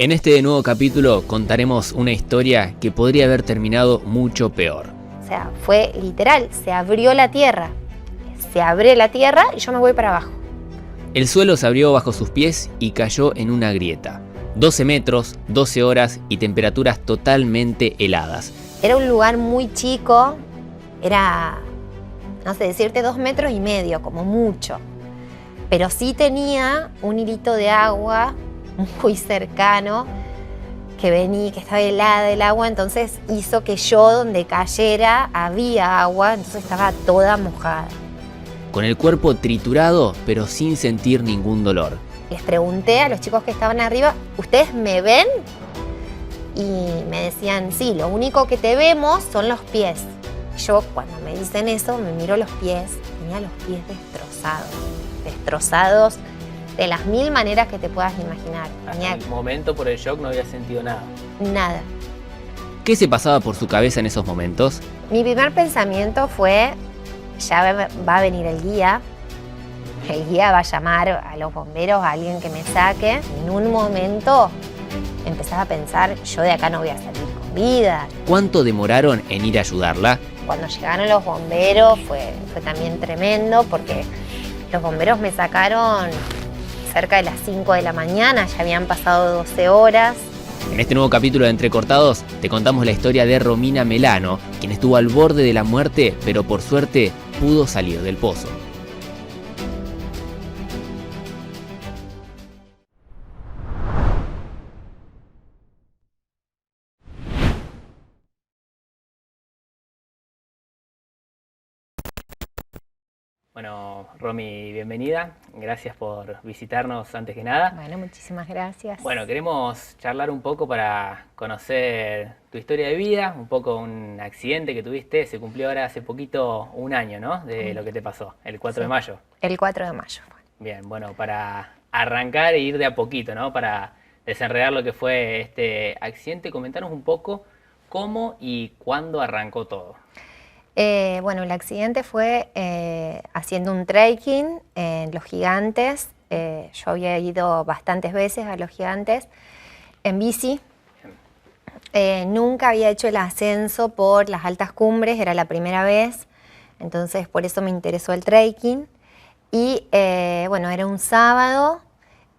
En este nuevo capítulo contaremos una historia que podría haber terminado mucho peor. O sea, fue literal, se abrió la tierra. Se abre la tierra y yo me voy para abajo. El suelo se abrió bajo sus pies y cayó en una grieta. 12 metros, 12 horas y temperaturas totalmente heladas. Era un lugar muy chico, era, no sé, decirte 2,5 metros, como mucho. Pero sí tenía un hilito de agua muy cercano que venía, que estaba helada el agua, entonces hizo que yo donde cayera había agua, entonces estaba toda mojada. Con el cuerpo triturado, pero sin sentir ningún dolor. Les pregunté a los chicos que estaban arriba, ¿ustedes me ven? Y me decían, sí, lo único que te vemos son los pies. Yo cuando me dicen eso, me miro los pies, tenía los pies destrozados de las 1000 maneras que te puedas imaginar. Hasta el momento, por el shock, no había sentido nada. Nada. ¿Qué se pasaba por su cabeza en esos momentos? Mi primer pensamiento fue, ya va a venir el guía va a llamar a los bomberos, a alguien que me saque. En un momento empezaba a pensar, yo de acá no voy a salir con vida. ¿Cuánto demoraron en ir a ayudarla? Cuando llegaron los bomberos fue también tremendo porque los bomberos me sacaron cerca de las 5 de la mañana, ya habían pasado 12 horas. En este nuevo capítulo de Entrecortados te contamos la historia de Romina Melano, quien estuvo al borde de la muerte, pero por suerte pudo salir del pozo. Bueno, Romy, bienvenida. Gracias por visitarnos antes que nada. Bueno, muchísimas gracias. Bueno, queremos charlar un poco para conocer tu historia de vida, un poco un accidente que tuviste. Se cumplió ahora hace poquito un año, ¿no? De lo que te pasó, el 4 de mayo. El 4 de mayo. Bien, bueno, para arrancar e ir de a poquito, ¿no? Para desenredar lo que fue este accidente, comentanos un poco cómo y cuándo arrancó todo. Bueno, el accidente fue haciendo un trekking en Los Gigantes. Yo había ido bastantes veces a Los Gigantes en bici. Nunca había hecho el ascenso por las altas cumbres, era la primera vez. Entonces, por eso me interesó el trekking. Y bueno, era un sábado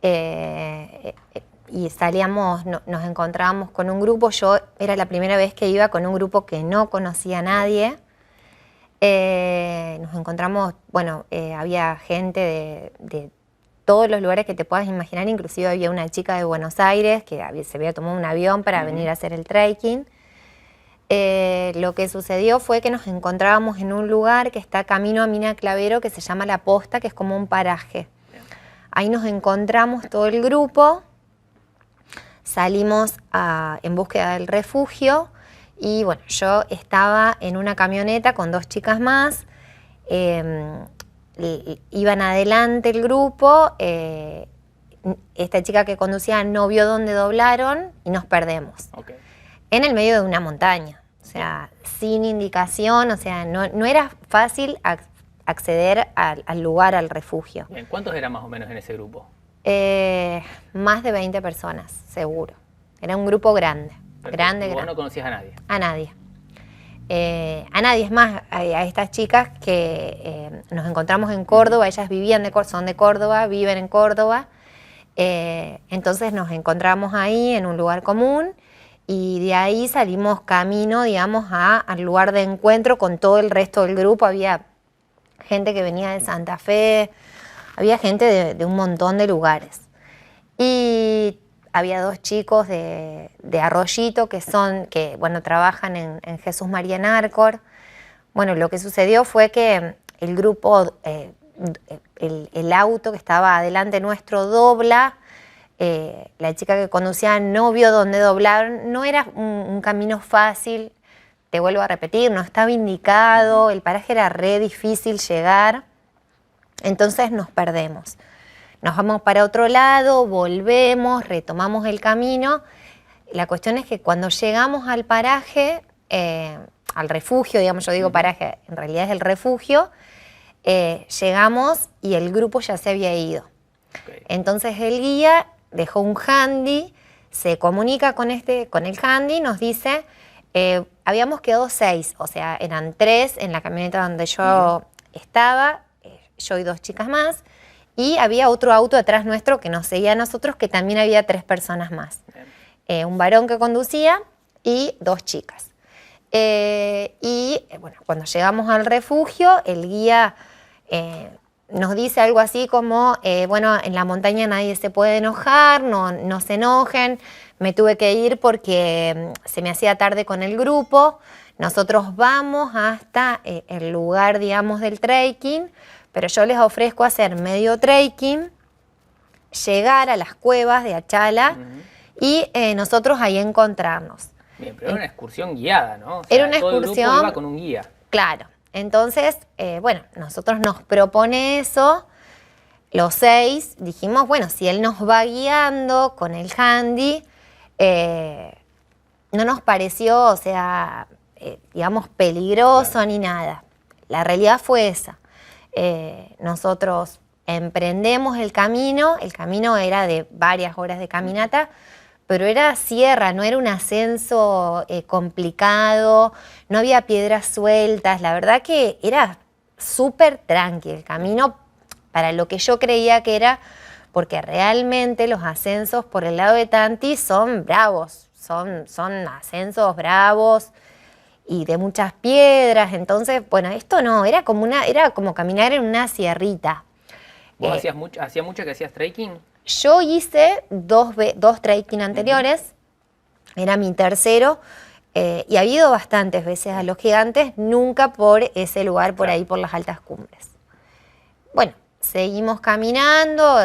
y salíamos, nos encontrábamos con un grupo. Yo era la primera vez que iba con un grupo que no conocía a nadie. Nos encontramos, bueno, había gente de todos los lugares que te puedas imaginar, inclusive había una chica de Buenos Aires que se había tomado un avión para venir a hacer el trekking. Lo que sucedió fue que nos encontrábamos en un lugar que está camino a Mina Clavero, que se llama La Posta, que es como un paraje. Ahí nos encontramos todo el grupo, salimos en búsqueda del refugio. Y bueno, yo estaba en una camioneta con 2 chicas más, iban adelante el grupo, esta chica que conducía no vio dónde doblaron y nos perdemos. Okay. En el medio de una montaña, o sea, sin indicación, o sea, no era fácil acceder al lugar, al refugio. Bien, ¿cuántos eran más o menos en ese grupo? Más de 20 personas, seguro. Era un grupo grande. Perfecto. ¿Vos no conocías a nadie? A nadie. A nadie, es más, a estas chicas que nos encontramos en Córdoba, ellas son de Córdoba, viven en Córdoba, entonces nos encontramos ahí en un lugar común y de ahí salimos camino, digamos, al lugar de encuentro con todo el resto del grupo. Había gente que venía de Santa Fe, había gente de un montón de lugares. Y había 2 chicos de Arroyito que bueno, trabajan en Jesús María en Arcor. Bueno, lo que sucedió fue que el grupo, el auto que estaba adelante nuestro dobla, la chica que conducía no vio dónde doblaron, no era un camino fácil, te vuelvo a repetir, no estaba indicado, el paraje era re difícil llegar, entonces nos perdemos. Nos vamos para otro lado, volvemos, retomamos el camino. La cuestión es que cuando llegamos al paraje, al refugio, digamos, yo digo paraje, en realidad es el refugio, llegamos y el grupo ya se había ido. Okay. Entonces el guía dejó un handy se comunica con el handy, nos dice, habíamos quedado 6, o sea, eran 3 en la camioneta donde yo estaba, yo y 2 chicas más, y había otro auto atrás nuestro que nos seguía a nosotros, que también había 3 personas más. Un varón que conducía y 2 chicas. Bueno, cuando llegamos al refugio, el guía nos dice algo así como, bueno, en la montaña nadie se puede enojar, no se enojen, me tuve que ir porque se me hacía tarde con el grupo, nosotros vamos hasta el lugar, digamos, del trekking, pero yo les ofrezco hacer medio trekking, llegar a las cuevas de Achala y nosotros ahí encontrarnos. Bien, pero era una excursión guiada, ¿no? O sea, era una todo excursión. El grupo iba con un guía. Claro. Entonces, bueno, nosotros nos propone eso, los 6, dijimos, bueno, si él nos va guiando con el handy, no nos pareció, o sea, digamos, peligroso Claro. ni nada. La realidad fue esa. Nosotros emprendemos el camino era de varias horas de caminata, pero era sierra, no era un ascenso complicado, no había piedras sueltas, la verdad que era súper tranqui el camino para lo que yo creía que era, porque realmente los ascensos por el lado de Tanti son bravos, son ascensos bravos y de muchas piedras, entonces, bueno, esto no, era como caminar en una sierrita. ¿Vos hacía mucho que hacías trekking? Yo hice dos trekking anteriores, era mi tercero, y ha ido bastantes veces a Los Gigantes, nunca por ese lugar, por ahí, por las altas cumbres. Bueno, seguimos caminando,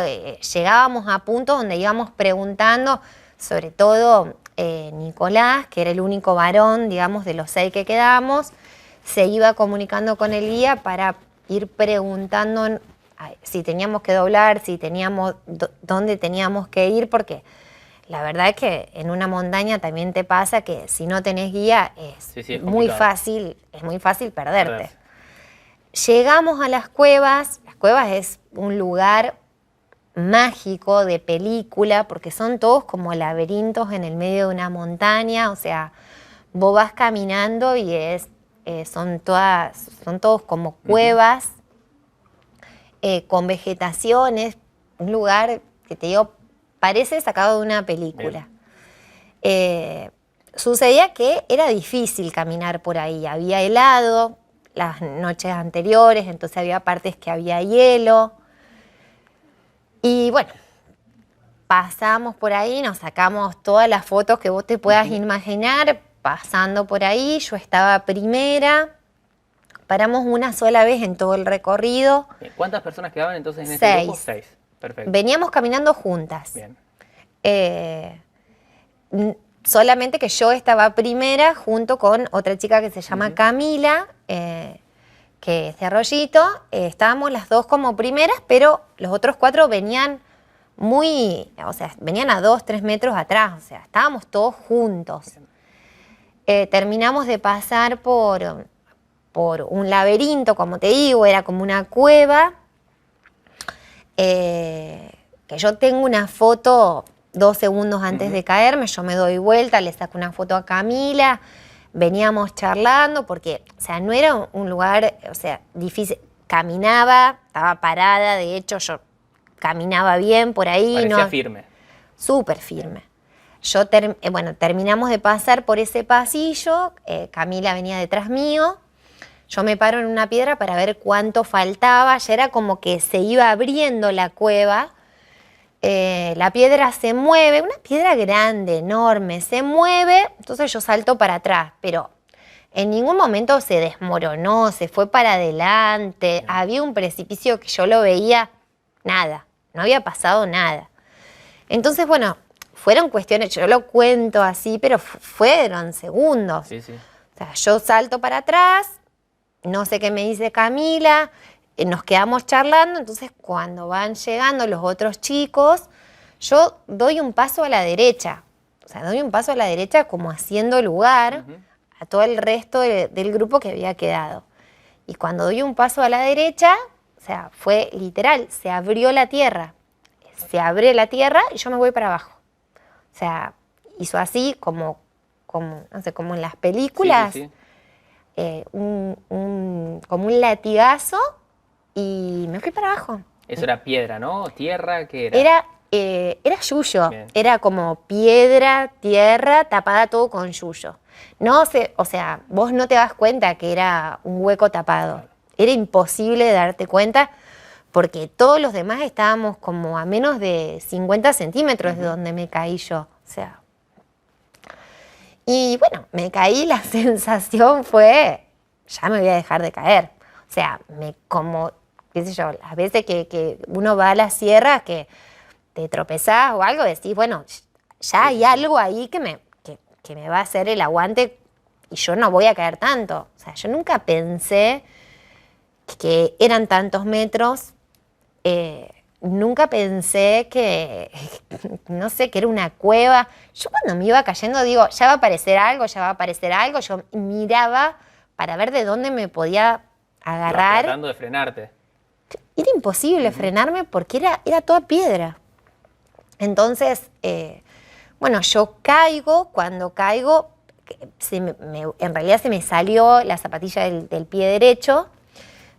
llegábamos a puntos donde íbamos preguntando, sobre todo Nicolás, que era el único varón, digamos, de los 6 que quedamos, se iba comunicando con el guía para ir preguntando si teníamos que doblar, si teníamos dónde teníamos que ir, porque la verdad es que en una montaña también te pasa que si no tenés guía es muy fácil perderte. Llegamos a las cuevas es un lugar mágico de película, porque son todos como laberintos en el medio de una montaña, o sea, vos vas caminando y son todos como cuevas, con vegetaciones, un lugar que te digo, parece sacado de una película. Sucedía que era difícil caminar por ahí, había helado las noches anteriores, entonces había partes que había hielo. Y bueno, pasamos por ahí, nos sacamos todas las fotos que vos te puedas imaginar, pasando por ahí, yo estaba primera. Paramos una sola vez en todo el recorrido. Bien. ¿Cuántas personas quedaban entonces en ese grupo? 6. Perfecto. Veníamos caminando juntas. Bien. Solamente que yo estaba primera junto con otra chica que se llama Camila, que es de Arroyito. Estábamos las dos como primeras, pero los otros 4 venían venían a 2-3 metros atrás. O sea, estábamos todos juntos. Terminamos de pasar por un laberinto, como te digo, era como una cueva, que yo tengo una foto 2 segundos antes de caerme, yo me doy vuelta, le saco una foto a Camila, veníamos charlando, porque, o sea, no era un lugar, o sea, difícil, caminaba, estaba parada, de hecho yo caminaba bien por ahí. Parecía firme. Súper firme. Terminamos de pasar por ese pasillo, Camila venía detrás mío. Yo me paro en una piedra para ver cuánto faltaba, ya era como que se iba abriendo la cueva, la piedra se mueve, una piedra grande, enorme, se mueve, entonces yo salto para atrás, pero en ningún momento se desmoronó, se fue para adelante, había un precipicio que yo lo veía, nada, no había pasado nada. Entonces, bueno, fueron cuestiones, yo lo cuento así, pero fueron segundos. Sí, sí. O sea, yo salto para atrás, no sé qué me dice Camila, nos quedamos charlando, entonces cuando van llegando los otros chicos, yo doy un paso a la derecha, o sea, doy un paso a la derecha como haciendo lugar a todo el resto del grupo que había quedado. Y cuando doy un paso a la derecha, o sea, fue literal, se abrió la tierra, se abre la tierra y yo me voy para abajo. O O sea, hizo así como no sé, como en las películas, Sí. como un latigazo y me fui para abajo. Eso era piedra, ¿no? ¿Tierra? ¿Qué era? Era yuyo, Bien. era como piedra, tierra, tapada todo con yuyo. No sé, o sea, vos no te das cuenta que era un hueco tapado. Claro. Era imposible darte cuenta porque todos los demás estábamos como a menos de 50 centímetros de donde me caí yo. O sea, y bueno, me caí, la sensación fue, ya me voy a dejar de caer. O sea, como, qué sé yo, las veces que uno va a la sierra, que te tropezás o algo, decís, bueno, ya hay algo ahí que me va a hacer el aguante y yo no voy a caer tanto. O sea, yo nunca pensé que eran tantos metros, nunca pensé que, no sé, que era una cueva. Yo cuando me iba cayendo digo, ya va a aparecer algo, ya va a aparecer algo. Yo miraba para ver de dónde me podía agarrar. Tratando de frenarte. Era imposible frenarme porque era toda piedra. Entonces, bueno, yo caigo, cuando caigo, en realidad se me salió la zapatilla del pie derecho,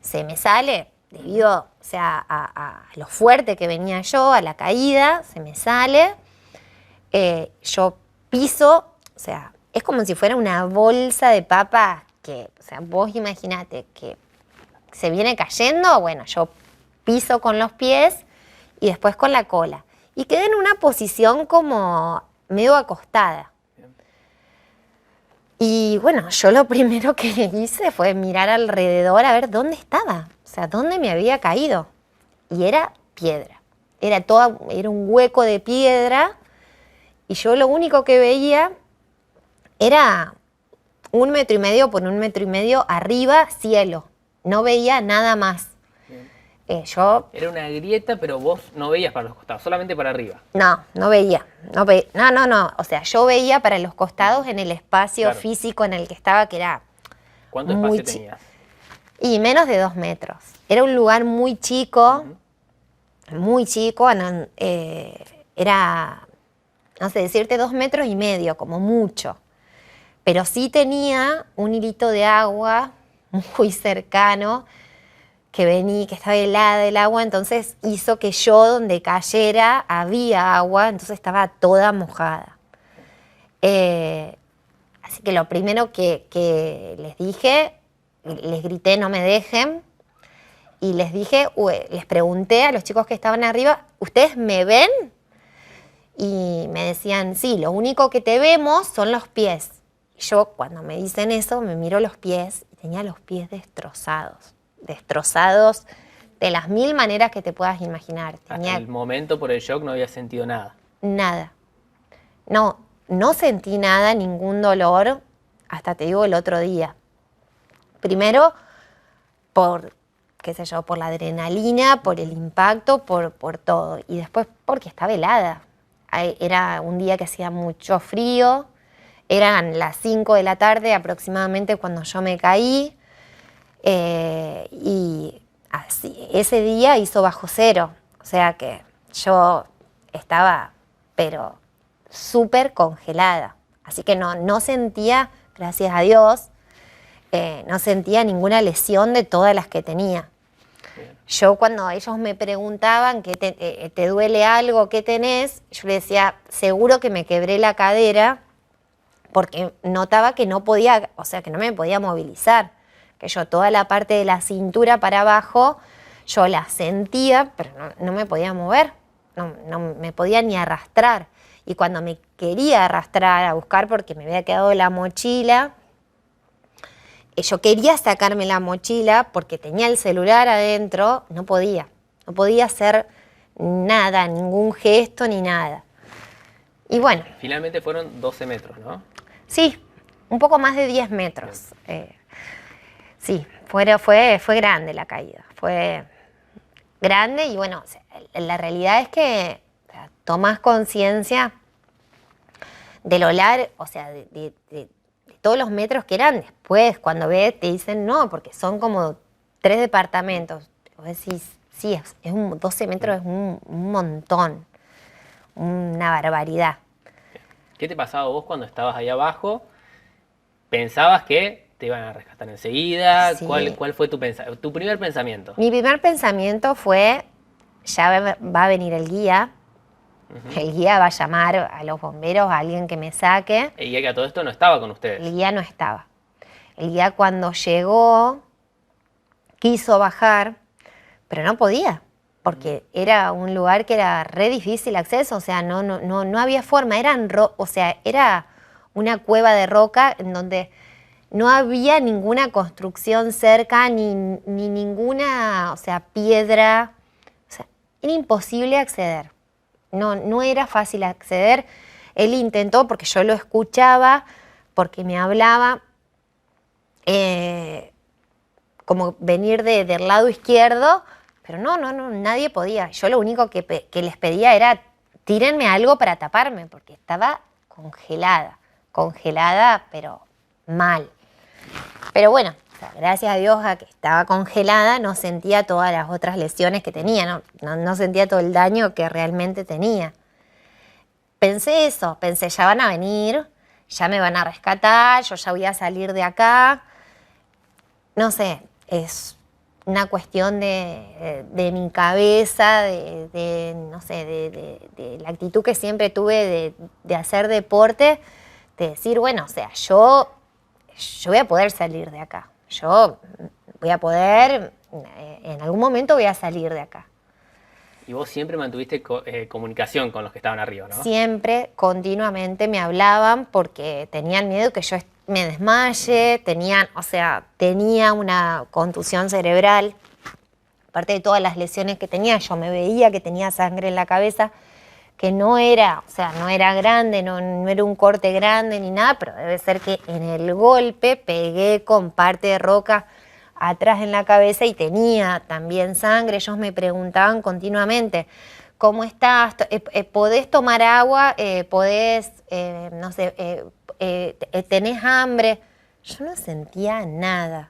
se me sale debido, o sea, a lo fuerte que venía yo, a la caída, se me sale, yo piso, o sea, es como si fuera una bolsa de papa que, o sea, vos imaginate que se viene cayendo, bueno, yo piso con los pies y después con la cola. Y quedé en una posición como medio acostada. Y bueno, yo lo primero que hice fue mirar alrededor a ver dónde estaba, o sea, dónde me había caído. Y era piedra, era un hueco de piedra y yo lo único que veía era 1,5 metros por 1,5 metros arriba, cielo. No veía nada más. Era una grieta, pero vos no veías para los costados, solamente para arriba. No veía. No. O sea, yo veía para los costados en el espacio Claro. físico en el que estaba, que era ¿Cuánto muy espacio tenías? y menos de 2 metros. Era un lugar muy chico, era, no sé, decirte 2,5 metros, como mucho. Pero sí tenía un hilito de agua muy cercano, que estaba helada el agua, entonces hizo que yo donde cayera había agua, entonces estaba toda mojada. Así que lo primero que les dije, les grité no me dejen y les dije, les pregunté a los chicos que estaban arriba, ¿ustedes me ven? Y me decían, sí, lo único que te vemos son los pies. Y yo cuando me dicen eso me miro los pies y tenía los pies destrozados de las 1000 maneras que te puedas imaginar. Hasta el momento, por el shock, no había sentido nada. Nada. No sentí nada, ningún dolor, hasta te digo el otro día. Primero, por la adrenalina, por el impacto, por todo. Y después porque estaba helada. Era un día que hacía mucho frío, eran las 5 de la tarde aproximadamente cuando yo me caí. Y así, ese día hizo bajo cero, o sea que yo estaba, pero súper congelada. Así que no sentía, gracias a Dios, no sentía ninguna lesión de todas las que tenía. Yo cuando ellos me preguntaban, ¿te duele algo? ¿Qué tenés? Yo le decía, seguro que me quebré la cadera, porque notaba que no podía, o sea, que no me podía movilizar. Que yo toda la parte de la cintura para abajo, yo la sentía, pero no me podía mover, no me podía ni arrastrar. Y cuando me quería arrastrar a buscar, porque me había quedado la mochila, yo quería sacarme la mochila porque tenía el celular adentro, no podía hacer nada, ningún gesto ni nada. Y bueno. Finalmente fueron 12 metros, ¿no? Sí, un poco más de 10 metros. Sí, fue grande la caída, fue grande y bueno, la realidad es que tomás conciencia de lo largo, o sea, de todos los metros que eran. Después, cuando ves, te dicen no, porque son como 3 departamentos. Vos decís, sí, 12 metros es un montón, una barbaridad. ¿Qué te pasaba vos cuando estabas ahí abajo? ¿Pensabas que te iban a rescatar enseguida? Sí. ¿Cuál fue tu primer pensamiento? Mi primer pensamiento fue, ya va a venir el guía. El guía va a llamar a los bomberos, a alguien que me saque. El guía que a todo esto no estaba con ustedes. El guía no estaba. El guía cuando llegó quiso bajar, pero no podía, porque era un lugar que era re difícil acceso, o sea, no había forma, era una cueva de roca en donde no había ninguna construcción cerca, ni ninguna, o sea, piedra, o sea, era imposible acceder, no era fácil acceder. Él intentó, porque yo lo escuchaba, porque me hablaba, como venir del lado izquierdo, pero no, nadie podía. Yo lo único que les pedía era tírenme algo para taparme, porque estaba congelada, pero mal. Pero bueno, o sea, gracias a Dios a que estaba congelada, no sentía todas las otras lesiones que tenía, no sentía todo el daño que realmente tenía. Pensé eso, ya van a venir, ya me van a rescatar, yo ya voy a salir de acá. No sé, es una cuestión de mi cabeza, no sé, de la actitud que siempre tuve de hacer deporte, de decir, bueno, o sea, yo voy a poder salir de acá. Yo voy a poder, en algún momento voy a salir de acá. Y vos siempre mantuviste comunicación con los que estaban arriba, ¿no? Siempre, continuamente me hablaban porque tenían miedo que yo me desmaye, tenía una contusión cerebral. Aparte de todas las lesiones que tenía, yo me veía que tenía sangre en la cabeza, que no era grande, no era un corte grande ni nada, pero debe ser que en el golpe pegué con parte de roca atrás en la cabeza y tenía también sangre. Ellos me preguntaban continuamente, ¿cómo estás? ¿Podés tomar agua? ¿Tenés hambre? Yo no sentía nada.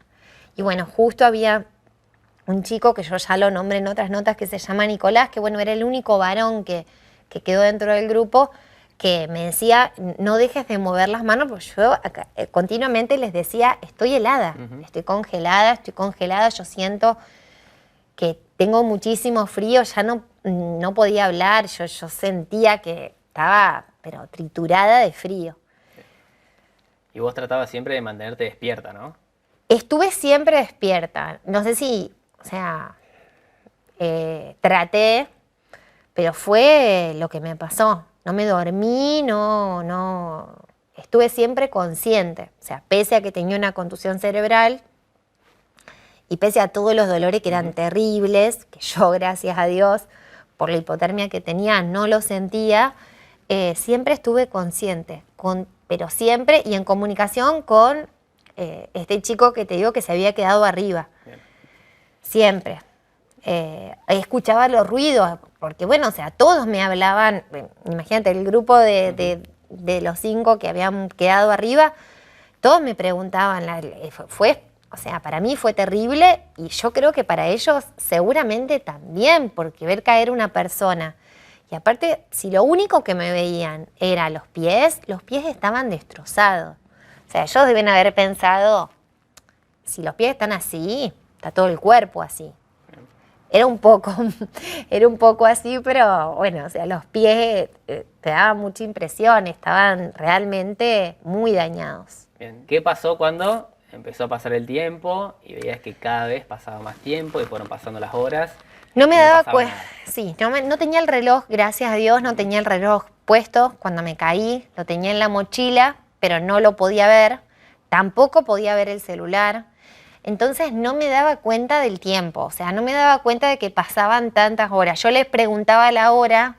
Y bueno, justo había un chico que yo ya lo nombré en otras notas, que se llama Nicolás, que bueno, era el único varón que quedó dentro del grupo, que me decía, no dejes de mover las manos, porque yo continuamente les decía, estoy helada, estoy congelada, yo siento que tengo muchísimo frío, ya no podía hablar, yo sentía que estaba, pero triturada de frío. Y vos tratabas siempre de mantenerte despierta, ¿no? Estuve siempre despierta, no sé si, o sea, traté, pero fue lo que me pasó. No me dormí, estuve siempre consciente. O sea, pese a que tenía una contusión cerebral y pese a todos los dolores que eran terribles, que yo, gracias a Dios, por la hipotermia que tenía, no lo sentía, siempre estuve consciente, pero siempre y en comunicación con este chico que te digo que se había quedado arriba. Bien. Siempre. Escuchaba los ruidos, porque bueno, o sea, todos me hablaban, imagínate, el grupo de los 5 que habían quedado arriba, todos me preguntaban, o sea, para mí fue terrible y yo creo que para ellos seguramente también, porque ver caer una persona, y aparte, si lo único que me veían era los pies estaban destrozados. O sea, ellos deben haber pensado, si los pies están así, está todo el cuerpo así. Era un poco así, pero bueno, o sea, los pies te daban mucha impresión, estaban realmente muy dañados. Bien. ¿Qué pasó cuando empezó a pasar el tiempo y veías que cada vez pasaba más tiempo y fueron pasando las horas? No me daba cuenta, sí, no tenía el reloj, gracias a Dios, no tenía el reloj puesto cuando me caí, lo tenía en la mochila, pero no lo podía ver, tampoco podía ver el celular. Entonces no me daba cuenta del tiempo, o sea, no me daba cuenta de que pasaban tantas horas. Yo les preguntaba la hora,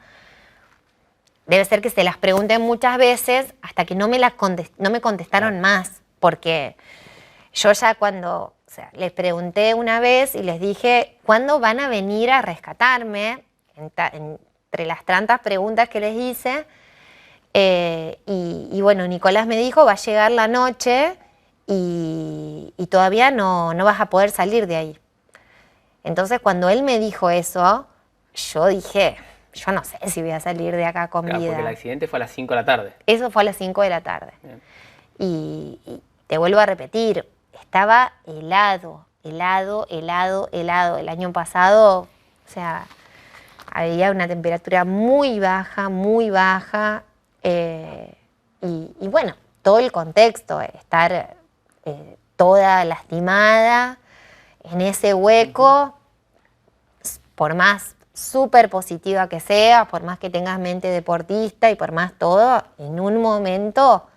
debe ser que se las pregunté muchas veces hasta que no me contestaron más, porque yo ya o sea, les pregunté una vez y les dije, ¿cuándo van a venir a rescatarme? Entre las tantas preguntas que les hice, y bueno, Nicolás me dijo, va a llegar la noche y todavía no vas a poder salir de ahí. Entonces, cuando él me dijo eso, yo dije, yo no sé si voy a salir de acá con Claro, vida. porque el accidente fue a las 5 de la tarde. Eso fue a las 5 de la tarde. Bien. Y te vuelvo a repetir, estaba helado. El año pasado, o sea, había una temperatura muy baja, y bueno, todo el contexto, estar toda lastimada en ese hueco, por más súper positiva que sea, por más que tengas mente deportista y por más todo, en un momento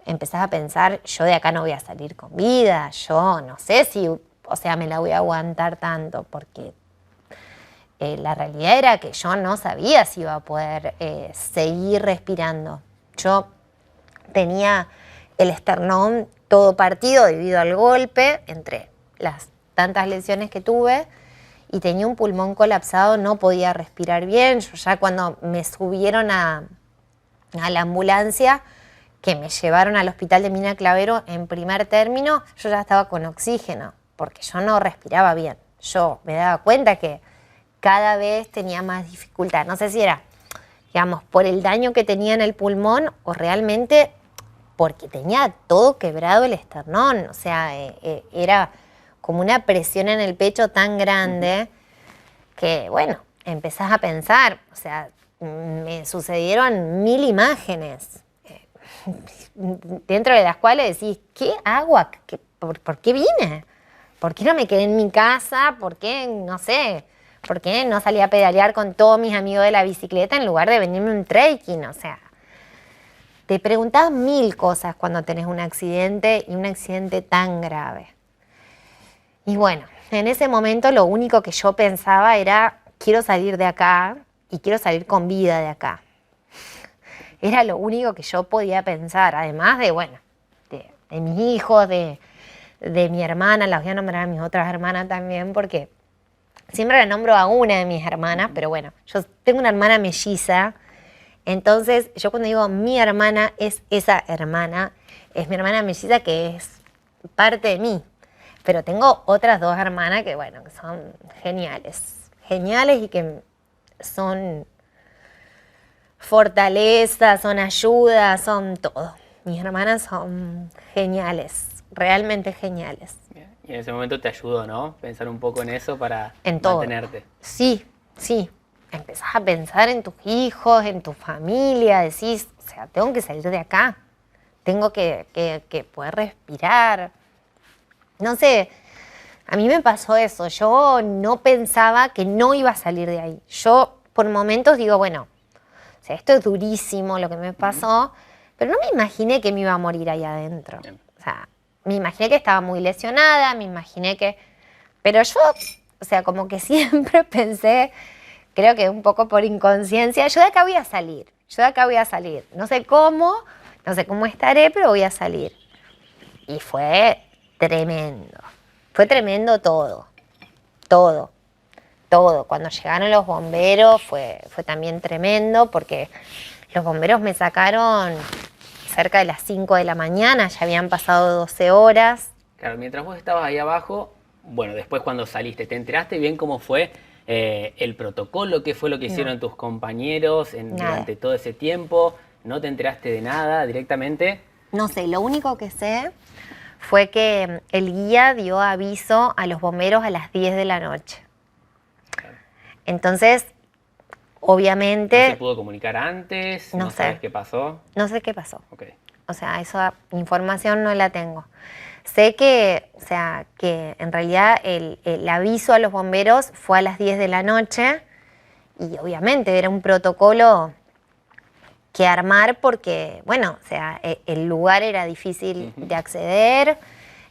empezás a pensar, yo de acá no voy a salir con vida, yo no sé si, o sea, me la voy a aguantar tanto, porque la realidad era que yo no sabía si iba a poder seguir respirando. Yo tenía el esternón todo partido debido al golpe, entre las tantas lesiones que tuve, y tenía un pulmón colapsado, no podía respirar bien. Yo ya cuando me subieron a la ambulancia, que me llevaron al hospital de Mina Clavero en primer término, yo ya estaba con oxígeno, porque yo no respiraba bien. Yo me daba cuenta que cada vez tenía más dificultad. No sé si era, digamos, por el daño que tenía en el pulmón o realmente porque tenía todo quebrado el esternón. O sea, era como una presión en el pecho tan grande que, bueno, empezás a pensar, o sea, me sucedieron 1000 imágenes, dentro de las cuales decís, ¿qué hago? ¿Por qué vine? ¿Por qué no me quedé en mi casa? ¿Por qué, no sé, por qué no salí a pedalear con todos mis amigos de la bicicleta en lugar de venirme un trekking? O sea, te preguntás 1000 cosas cuando tenés un accidente y un accidente tan grave. Y bueno, en ese momento lo único que yo pensaba era, quiero salir de acá y quiero salir con vida de acá. Era lo único que yo podía pensar, además de, bueno, de mis hijos, de mi hermana. Las voy a nombrar a mis otras hermanas también, porque siempre la nombro a una de mis hermanas, pero bueno, yo tengo una hermana melliza, entonces yo cuando digo mi hermana es esa hermana, es mi hermana melliza que es parte de mí. Pero tengo otras 2 hermanas que, bueno, que son geniales y que son fortaleza, son ayuda, son todo. Mis hermanas son geniales, realmente geniales. Y en ese momento te ayudó, ¿no? Pensar un poco en eso para En todo. mantenerte. Sí. Empezás a pensar en tus hijos, en tu familia, decís, o sea, tengo que salir de acá, tengo que poder respirar. No sé, a mí me pasó eso, yo no pensaba que no iba a salir de ahí. Yo por momentos digo, bueno, o sea, esto es durísimo lo que me pasó, pero no me imaginé que me iba a morir ahí adentro. Bien. O sea, me imaginé que estaba muy lesionada, me imaginé que... Pero yo, o sea, como que siempre pensé, creo que un poco por inconsciencia, yo de acá voy a salir. No sé cómo estaré, pero voy a salir. Y fue tremendo todo. Cuando llegaron los bomberos fue también tremendo, porque los bomberos me sacaron cerca de las 5 de la mañana, ya habían pasado 12 horas. Claro, mientras vos estabas ahí abajo, bueno, después cuando saliste, ¿te enteraste bien cómo fue el protocolo? ¿Qué fue lo que hicieron tus compañeros durante todo ese tiempo? ¿No te enteraste de nada directamente? No sé, lo único que sé fue que el guía dio aviso a los bomberos a las 10 de la noche. Entonces, obviamente... ¿No se pudo comunicar antes? ¿No sabes qué pasó? No sé qué pasó. Okay. O sea, esa información no la tengo. Sé que, o sea, que en realidad el aviso a los bomberos fue a las 10 de la noche y obviamente era un protocolo que armar porque, bueno, o sea, el lugar era difícil de acceder,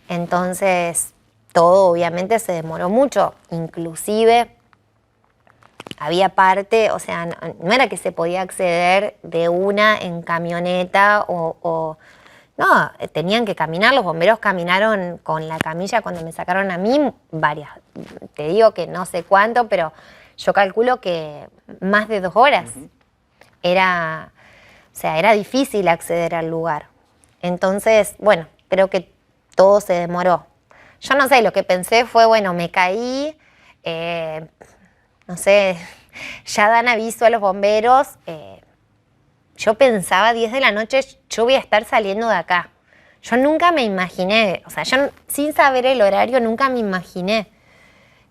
entonces todo obviamente se demoró mucho, inclusive había parte, o sea, no era que se podía acceder de una en camioneta no, tenían que caminar, los bomberos caminaron con la camilla cuando me sacaron a mí varias, te digo que no sé cuánto, pero yo calculo que más de 2 horas. Era difícil acceder al lugar. Entonces, bueno, creo que todo se demoró. Yo no sé, lo que pensé fue, bueno, me caí, no sé, ya dan aviso a los bomberos. Yo pensaba 10 de la noche, yo voy a estar saliendo de acá. Yo nunca me imaginé, o sea, yo sin saber el horario nunca me imaginé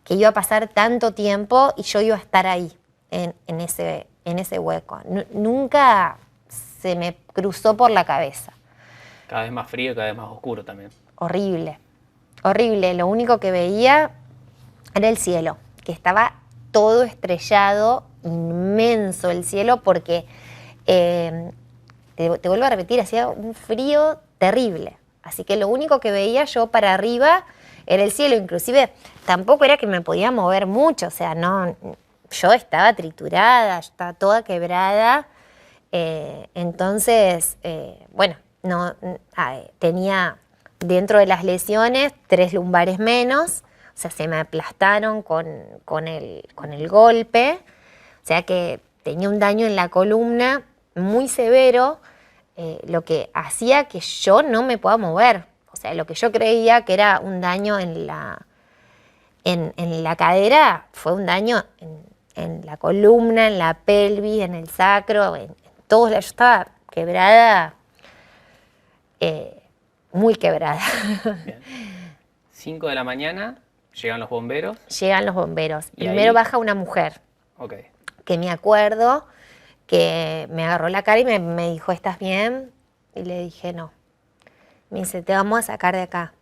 que iba a pasar tanto tiempo y yo iba a estar ahí, en ese hueco. Nunca se me cruzó por la cabeza. Cada vez más frío, cada vez más oscuro también. Horrible, horrible. Lo único que veía era el cielo, que estaba todo estrellado, inmenso el cielo, porque, te vuelvo a repetir, hacía un frío terrible. Así que lo único que veía yo para arriba era el cielo. Inclusive tampoco era que me podía mover mucho, o sea, no, yo estaba triturada, estaba toda quebrada. Entonces, bueno, no, tenía dentro de las lesiones 3 lumbares menos, o sea, se me aplastaron con el golpe, o sea que tenía un daño en la columna muy severo, lo que hacía que yo no me pueda mover. O sea, lo que yo creía que era un daño en la cadera fue un daño en la columna, en la pelvis, en el sacro, en todos lados. Yo estaba quebrada, muy quebrada. Bien. 5 de la mañana, llegan los bomberos. Llegan los bomberos. ¿Y Primero ahí? baja una mujer, Ok. que me acuerdo que me agarró la cara y me dijo, ¿estás bien? Y le dije, no. Me dice, te vamos a sacar de acá.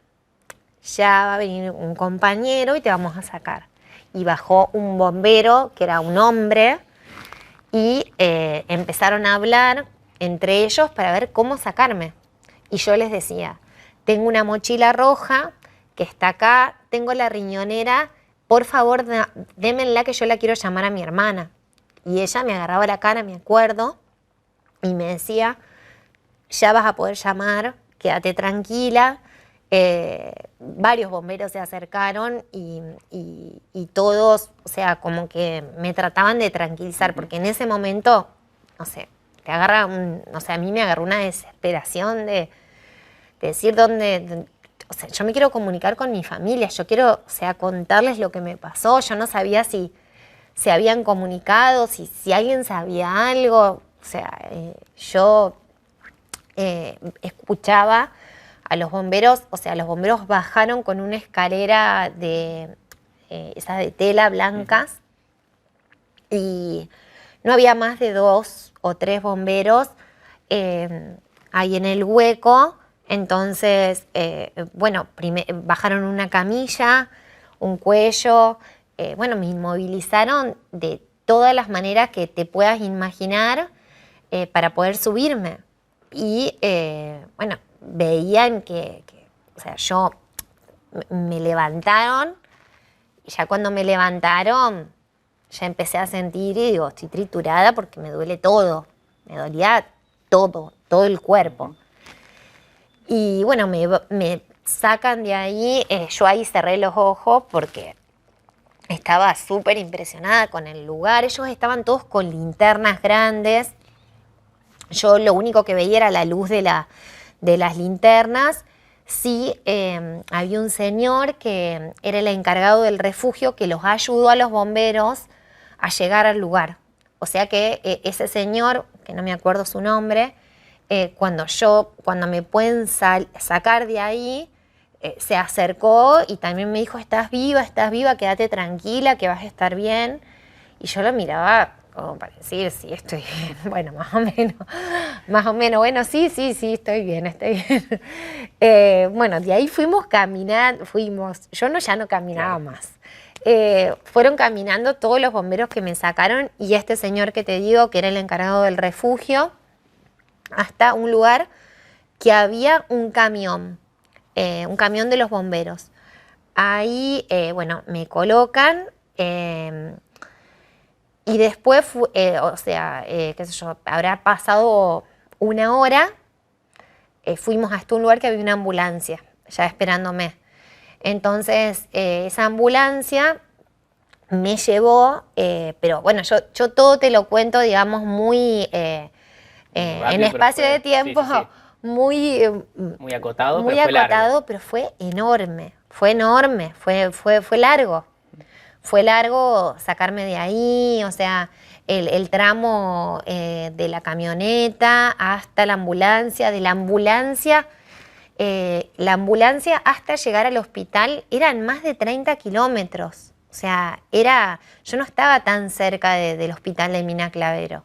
Ya va a venir un compañero y te vamos a sacar. Y bajó un bombero, que era un hombre, y empezaron a hablar entre ellos para ver cómo sacarme. Y yo les decía, tengo una mochila roja que está acá, tengo la riñonera, por favor, démenla que yo la quiero llamar a mi hermana. Y ella me agarraba la cara, me acuerdo, y me decía, ya vas a poder llamar, quédate tranquila. Varios bomberos se acercaron y todos, o sea, como que me trataban de tranquilizar, porque en ese momento, no sé, te agarra o sea, a mí me agarró una desesperación de decir dónde, o sea, yo me quiero comunicar con mi familia, yo quiero, o sea, contarles lo que me pasó. Yo no sabía si se habían comunicado, si alguien sabía algo, o sea, yo escuchaba a los bomberos, o sea, los bomberos bajaron con una escalera de esas de tela blancas y no había más de 2 o 3 bomberos ahí en el hueco. Entonces, bueno, bajaron una camilla, un cuello, bueno, me inmovilizaron de todas las maneras que te puedas imaginar para poder subirme. Y, bueno, veían que, o sea, me levantaron, y ya cuando me levantaron, ya empecé a sentir, y digo, estoy triturada porque me duele todo, me dolía todo el cuerpo. Y bueno, me sacan de ahí, yo ahí cerré los ojos porque estaba súper impresionada con el lugar. Ellos estaban todos con linternas grandes, yo lo único que veía era la luz de las linternas. Sí, había un señor que era el encargado del refugio que los ayudó a los bomberos a llegar al lugar. O sea que ese señor, que no me acuerdo su nombre, cuando me pueden sacar de ahí, se acercó y también me dijo, estás viva, quédate tranquila, que vas a estar bien. Y yo lo miraba como para decir, sí, estoy bien. Bueno, más o menos, bueno, sí, estoy bien. Bueno, de ahí fuimos caminando, yo ya no caminaba más. Fueron caminando todos los bomberos que me sacaron y este señor que te digo, que era el encargado del refugio, hasta un lugar que había un camión de los bomberos. Ahí, bueno, me colocan y después, o sea, qué sé yo, habrá pasado 1 hora, fuimos hasta un lugar que había una ambulancia ya esperándome. Entonces, esa ambulancia me llevó, pero bueno, yo todo te lo cuento, digamos, muy en espacio de tiempo, sí. Muy acotado, muy pero acotado, pero fue enorme, fue largo. fue largo sacarme de ahí, o sea, el tramo de la camioneta hasta la ambulancia, de la ambulancia hasta llegar al hospital eran más de 30 kilómetros. O sea, yo no estaba tan cerca del hospital de Mina Clavero.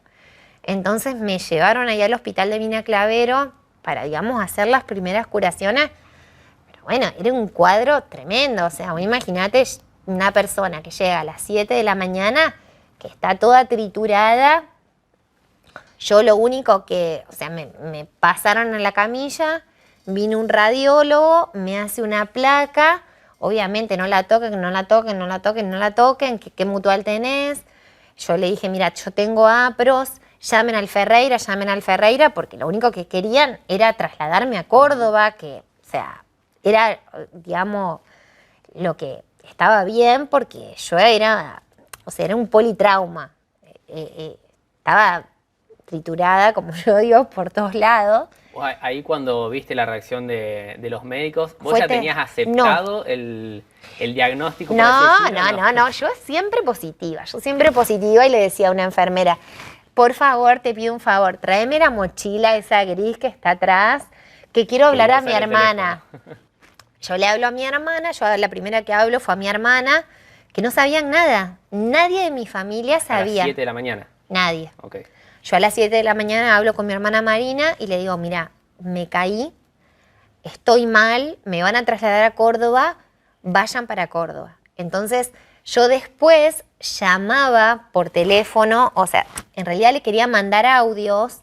Entonces me llevaron ahí al hospital de Mina Clavero para, digamos, hacer las primeras curaciones. Pero bueno, era un cuadro tremendo. O sea, imagínate una persona que llega a las 7 de la mañana, que está toda triturada. Yo lo único que, o sea, me pasaron a la camilla, vino un radiólogo, me hace una placa, obviamente no la toquen, no la toquen, no la toquen, no la toquen, ¿qué mutual tenés? Yo le dije, mira, yo tengo APROS, llamen al Ferreira, porque lo único que querían era trasladarme a Córdoba, que, o sea, era, digamos, lo que estaba bien, porque yo era un politrauma. Estaba triturada, como yo digo, por todos lados. Ahí cuando viste la reacción de los médicos, ¿vos ya tenías aceptado el diagnóstico? No, yo siempre positiva y le decía a una enfermera, por favor, te pido un favor, tráeme la mochila esa gris que está atrás, que quiero hablar a mi hermana. Yo le hablo a mi hermana, la primera que hablo fue a mi hermana, que no sabían nada, nadie de mi familia sabía. ¿A las 7 de la mañana? Nadie. Okay. Yo a las 7 de la mañana hablo con mi hermana Marina y le digo, mira, me caí, estoy mal, me van a trasladar a Córdoba, vayan para Córdoba. Entonces yo después llamaba por teléfono, o sea, en realidad le quería mandar audios,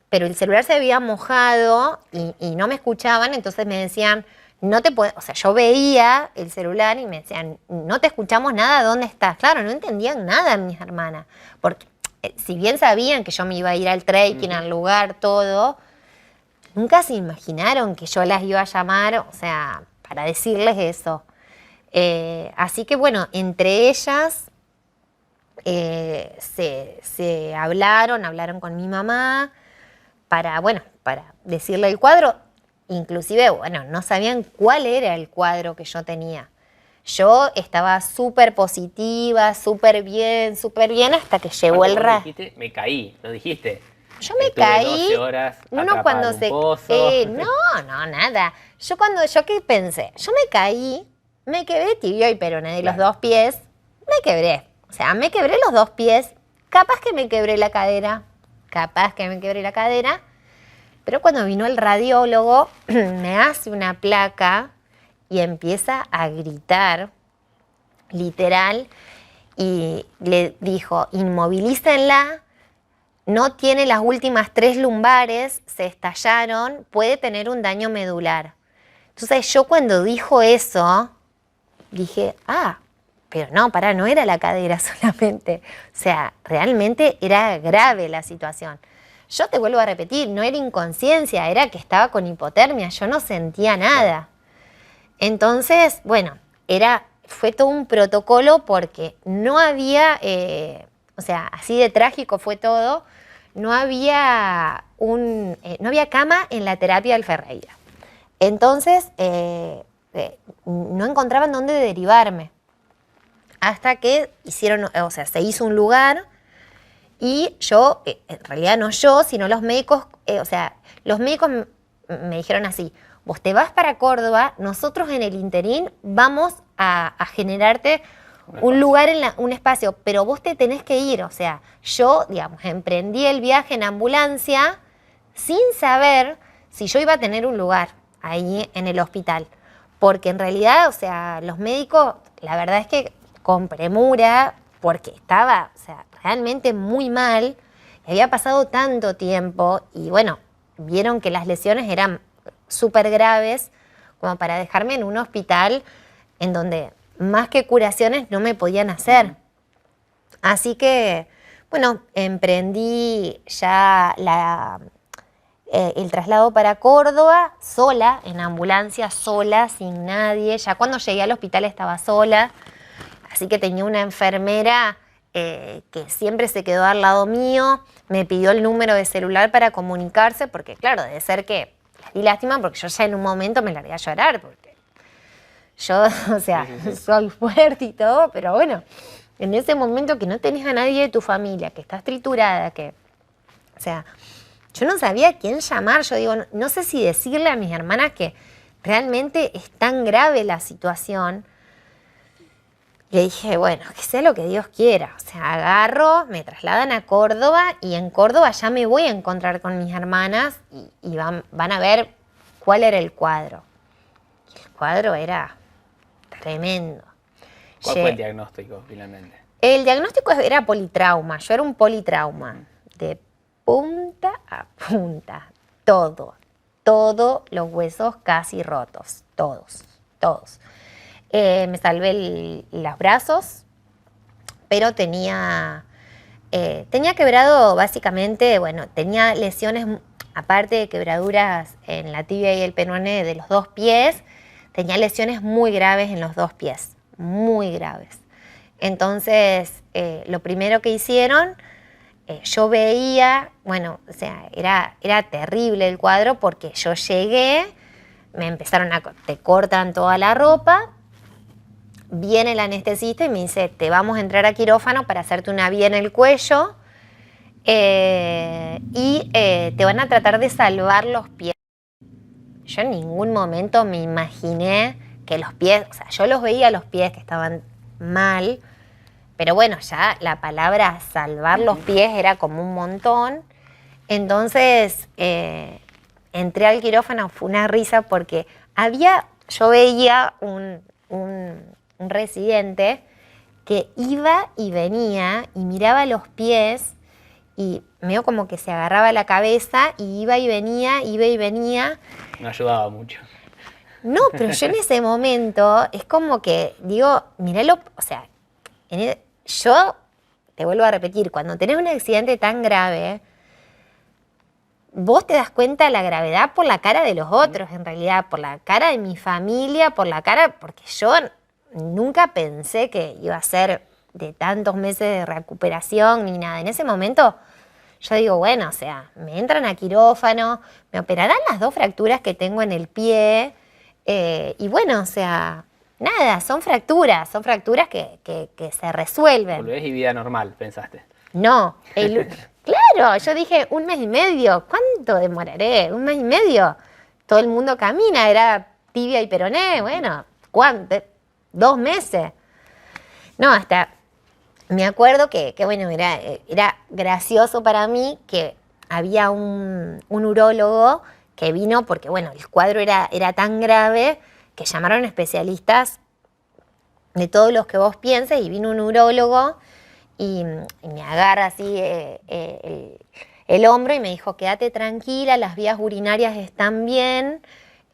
pero el celular se había mojado y no me escuchaban, entonces me decían, no te puedo, o sea, yo veía el celular y me decían, no te escuchamos nada, ¿dónde estás? Claro, no entendían nada mis hermanas, porque si bien sabían que yo me iba a ir al trekking, al lugar, todo, nunca se imaginaron que yo las iba a llamar, o sea, para decirles eso. Así que bueno, entre ellas se hablaron con mi mamá para decirle el cuadro. Inclusive, bueno, no sabían cuál era el cuadro que yo tenía. Yo estaba súper positiva, súper bien, hasta que llegó el dijiste, me caí, ¿lo dijiste? Yo me caí. 12 horas uno cuando en un pozo. No, nada. Yo qué pensé, yo me caí, me quebré tibio y peroné de los dos pies, me quebré. O sea, me quebré los dos pies, capaz que me quebré la cadera, pero cuando vino el radiólogo me hace una placa y empieza a gritar, literal, y le dijo, inmovilícenla, no tiene las últimas 3 lumbares, se estallaron, puede tener un daño medular. Entonces yo cuando dijo eso, dije, pero no era la cadera solamente. O sea, realmente era grave la situación. Yo te vuelvo a repetir, no era inconsciencia, era que estaba con hipotermia, yo no sentía nada. Entonces, bueno, fue todo un protocolo porque no había, así de trágico fue todo, no había cama en la terapia del Ferreira. Entonces, no encontraban dónde derivarme. Hasta que se hizo un lugar y yo, en realidad no yo, sino los médicos, los médicos me dijeron así, vos te vas para Córdoba, nosotros en el interín vamos a generarte un lugar, un espacio, pero vos te tenés que ir. O sea, yo, digamos, emprendí el viaje en ambulancia sin saber si yo iba a tener un lugar ahí en el hospital. Porque en realidad, o sea, los médicos, la verdad es que con premura, porque estaba, o sea, realmente muy mal, había pasado tanto tiempo y bueno, vieron que las lesiones eran súper graves como para dejarme en un hospital en donde más que curaciones no me podían hacer. Así que, bueno, emprendí ya el traslado para Córdoba, sola, en ambulancia, sola, sin nadie. Ya cuando llegué al hospital estaba sola, así que tenía una enfermera que siempre se quedó al lado mío, me pidió el número de celular para comunicarse, porque claro, debe ser que les di lástima, porque yo ya en un momento me largué a llorar, porque Yo, o sea, soy fuerte y todo, pero bueno, en ese momento que no tenés a nadie de tu familia, que estás triturada, que, o sea, yo no sabía a quién llamar. Yo digo, no sé si decirle a mis hermanas que realmente es tan grave la situación. Le dije, bueno, que sea lo que Dios quiera. O sea, agarro, me trasladan a Córdoba y en Córdoba ya me voy a encontrar con mis hermanas y van a ver cuál era el cuadro. Y el cuadro era tremendo. ¿Cuál fue el diagnóstico finalmente? El diagnóstico era politrauma. Yo era un politrauma. De punta a punta. Todos los huesos casi rotos. Todos. Me salvé los brazos, pero tenía quebrado básicamente, bueno, tenía lesiones, aparte de quebraduras en la tibia y el peroné de los 2 pies, tenía lesiones muy graves en los 2 pies, muy graves. Entonces, lo primero que hicieron, yo veía, bueno, o sea, era terrible el cuadro porque yo llegué, me empezaron te cortan toda la ropa. Viene el anestesista y me dice, te vamos a entrar a quirófano para hacerte una vía en el cuello y te van a tratar de salvar los pies. Yo en ningún momento me imaginé que los pies, o sea, yo los veía los pies que estaban mal, pero bueno, ya la palabra salvar los pies era como un montón. Entonces entré al quirófano, fue una risa porque yo veía un residente que iba y venía y miraba los pies y medio como que se agarraba la cabeza y iba y venía. No ayudaba mucho. No, pero yo en ese momento es como que digo, míralo, o sea, yo te vuelvo a repetir, cuando tenés un accidente tan grave, vos te das cuenta de la gravedad por la cara de los otros, en realidad, por la cara de mi familia, porque yo nunca pensé que iba a ser de tantos meses de recuperación ni nada. En ese momento yo digo, bueno, o sea, me entran a quirófano, me operarán las 2 fracturas que tengo en el pie y bueno, o sea, nada, son fracturas que se resuelven. Volvés y vida normal, pensaste. No, claro, yo dije 1 mes y medio, ¿cuánto demoraré? 1 mes y medio, todo el mundo camina, era tibia y peroné, bueno, ¿cuánto? 2 meses. No, hasta me acuerdo que bueno, era gracioso para mí que había un urólogo que vino porque, bueno, el cuadro era tan grave que llamaron especialistas de todos los que vos pienses y vino un urólogo y me agarra así el hombro y me dijo, quédate tranquila, las vías urinarias están bien,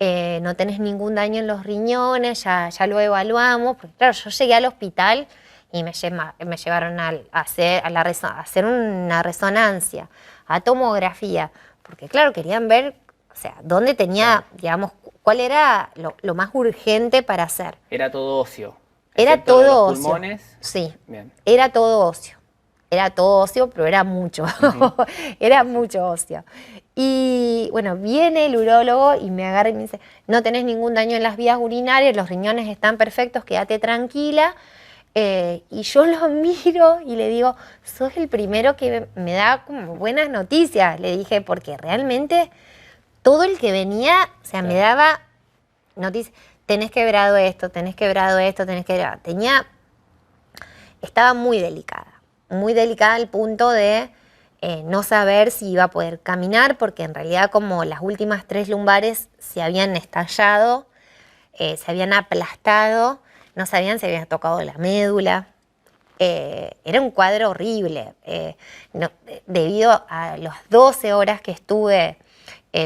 no tenés ningún daño en los riñones, ya lo evaluamos. Porque claro, yo llegué al hospital y me llevaron a hacer una resonancia, a tomografía, porque claro, querían ver, o sea, dónde tenía, digamos, cuál era lo más urgente para hacer. Era todo óseo. Era todo los óseo. Pulmones. Sí, bien. Era todo óseo, pero era mucho, era mucho óseo. Y bueno, viene el urólogo y me agarra y me dice, no tenés ningún daño en las vías urinarias, los riñones están perfectos, quédate tranquila. Y yo lo miro y le digo, sos el primero que me da como buenas noticias, le dije, porque realmente todo el que venía, o sea, me daba noticias, tenés quebrado esto, estaba muy delicada al punto de no saber si iba a poder caminar, porque en realidad como las últimas 3 lumbares se habían estallado, se habían aplastado, no sabían si habían tocado la médula. Era un cuadro horrible. Debido a las 12 horas que estuve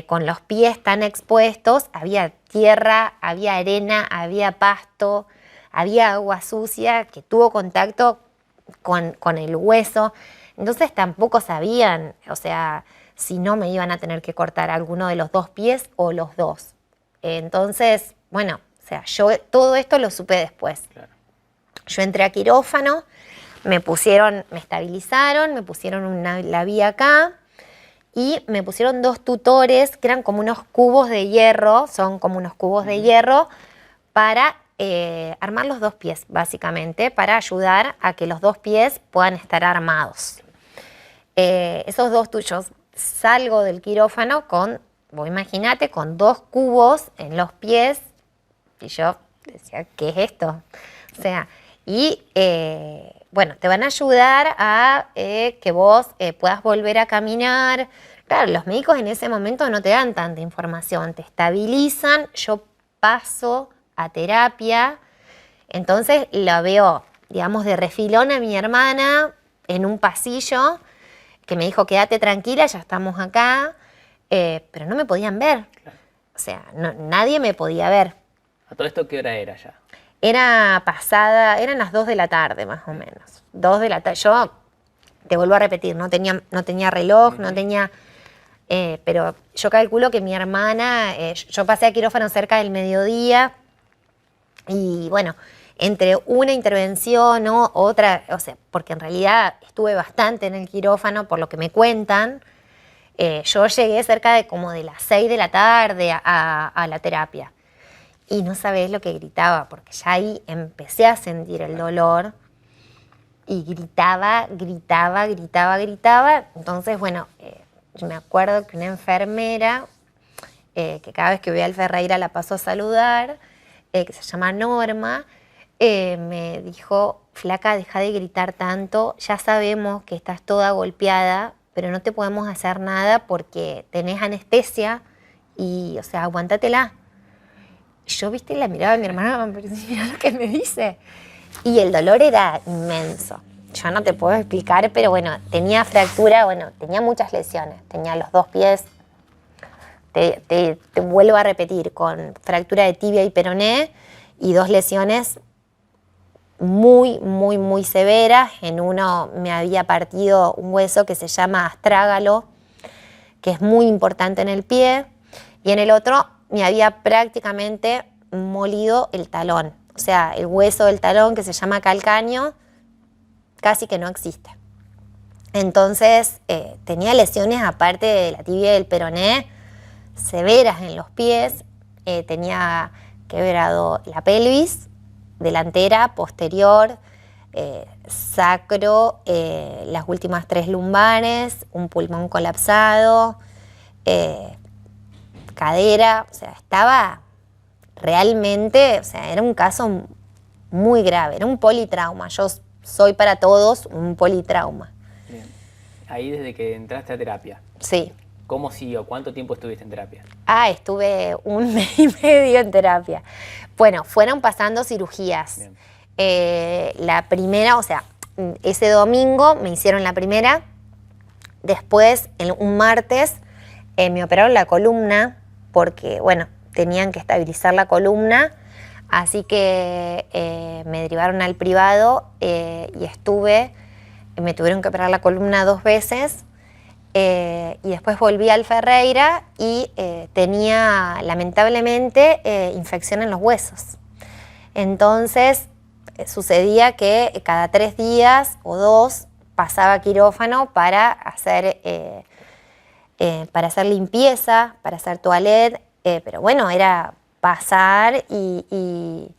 con los pies tan expuestos, había tierra, había arena, había pasto, había agua sucia que tuvo contacto con el hueso. Entonces tampoco sabían, o sea, si no me iban a tener que cortar alguno de los 2 pies o los 2. Entonces, bueno, o sea, yo todo esto lo supe después. Claro. Yo entré a quirófano, me estabilizaron, me pusieron la vía acá y me pusieron 2 tutores que eran como unos cubos de hierro, son como unos cubos de hierro para armar los 2 pies, básicamente, para ayudar a que los 2 pies puedan estar armados. Esos 2 tuyos, salgo del quirófano con, vos imagínate, con 2 cubos en los pies, y yo decía, ¿qué es esto? O sea, y bueno, te van a ayudar a que vos puedas volver a caminar. Claro, los médicos en ese momento no te dan tanta información, te estabilizan, yo paso a terapia, entonces la veo, digamos, de refilón a mi hermana en un pasillo, que me dijo, quédate tranquila, ya estamos acá, pero no me podían ver, o sea, nadie me podía ver. ¿A todo esto qué hora era ya? Era pasada, eran las 2 de la tarde más o menos, 2 de la tarde, yo te vuelvo a repetir, no tenía reloj, no tenía... pero yo calculo que mi hermana, yo pasé a quirófano cerca del mediodía y bueno, entre una intervención o otra, o sea, porque en realidad estuve bastante en el quirófano por lo que me cuentan, yo llegué cerca de como de las 6 de la tarde a la terapia y no sabés lo que gritaba, porque ya ahí empecé a sentir el dolor y gritaba, entonces bueno... Yo me acuerdo que una enfermera, que cada vez que voy al Ferreira la paso a saludar, que se llama Norma, me dijo, flaca, deja de gritar tanto, ya sabemos que estás toda golpeada, pero no te podemos hacer nada porque tenés anestesia y, o sea, aguántatela. Yo, viste, la miraba a mi hermana, pero mira lo que me dice. Y el dolor era inmenso. Yo no te puedo explicar, pero bueno, tenía fractura, bueno, tenía muchas lesiones. Tenía los 2 pies, te vuelvo a repetir, con fractura de tibia y peroné y 2 lesiones muy severas. En uno me había partido un hueso que se llama astrágalo, que es muy importante en el pie, y en el otro me había prácticamente molido el talón. O sea, el hueso del talón que se llama calcáneo, casi que no existe. Entonces tenía lesiones aparte de la tibia y del peroné severas en los pies, tenía quebrado la pelvis delantera, posterior, sacro, las últimas 3 lumbares, un pulmón colapsado, cadera, o sea, estaba realmente, o sea, era un caso muy grave, era un politrauma. Yo soy para todos un politrauma. Bien. Ahí desde que entraste a terapia. Sí. ¿Cómo siguió? ¿Cuánto tiempo estuviste en terapia? Estuve 1 mes y medio en terapia. Bueno, fueron pasando cirugías. La primera, o sea, ese domingo me hicieron la primera. Después, un martes, me operaron la columna porque, bueno, tenían que estabilizar la columna. Así que me derivaron al privado y me tuvieron que operar la columna 2 veces y después volví al Ferreira y tenía lamentablemente infección en los huesos. Entonces sucedía que cada 3 días o 2 pasaba a quirófano para hacer limpieza, para hacer toilette, pero bueno, era pasar y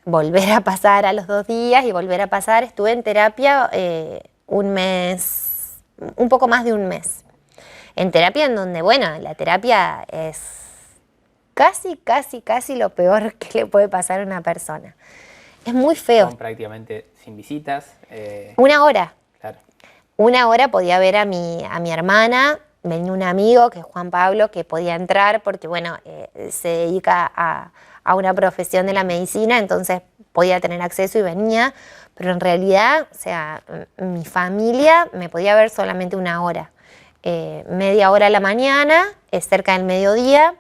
volver a pasar a los 2 días y volver a pasar. Estuve en terapia 1 mes, un poco más de 1 mes. En terapia en donde, bueno, la terapia es casi lo peor que le puede pasar a una persona. Es muy feo. Son prácticamente sin visitas. 1 hora. Claro. 1 hora podía ver a mi hermana. Venía un amigo, que es Juan Pablo, que podía entrar porque, bueno, se dedica a una profesión de la medicina, entonces podía tener acceso y venía, pero en realidad, o sea, mi familia me podía ver solamente 1 hora. Media hora a la mañana, cerca del mediodía,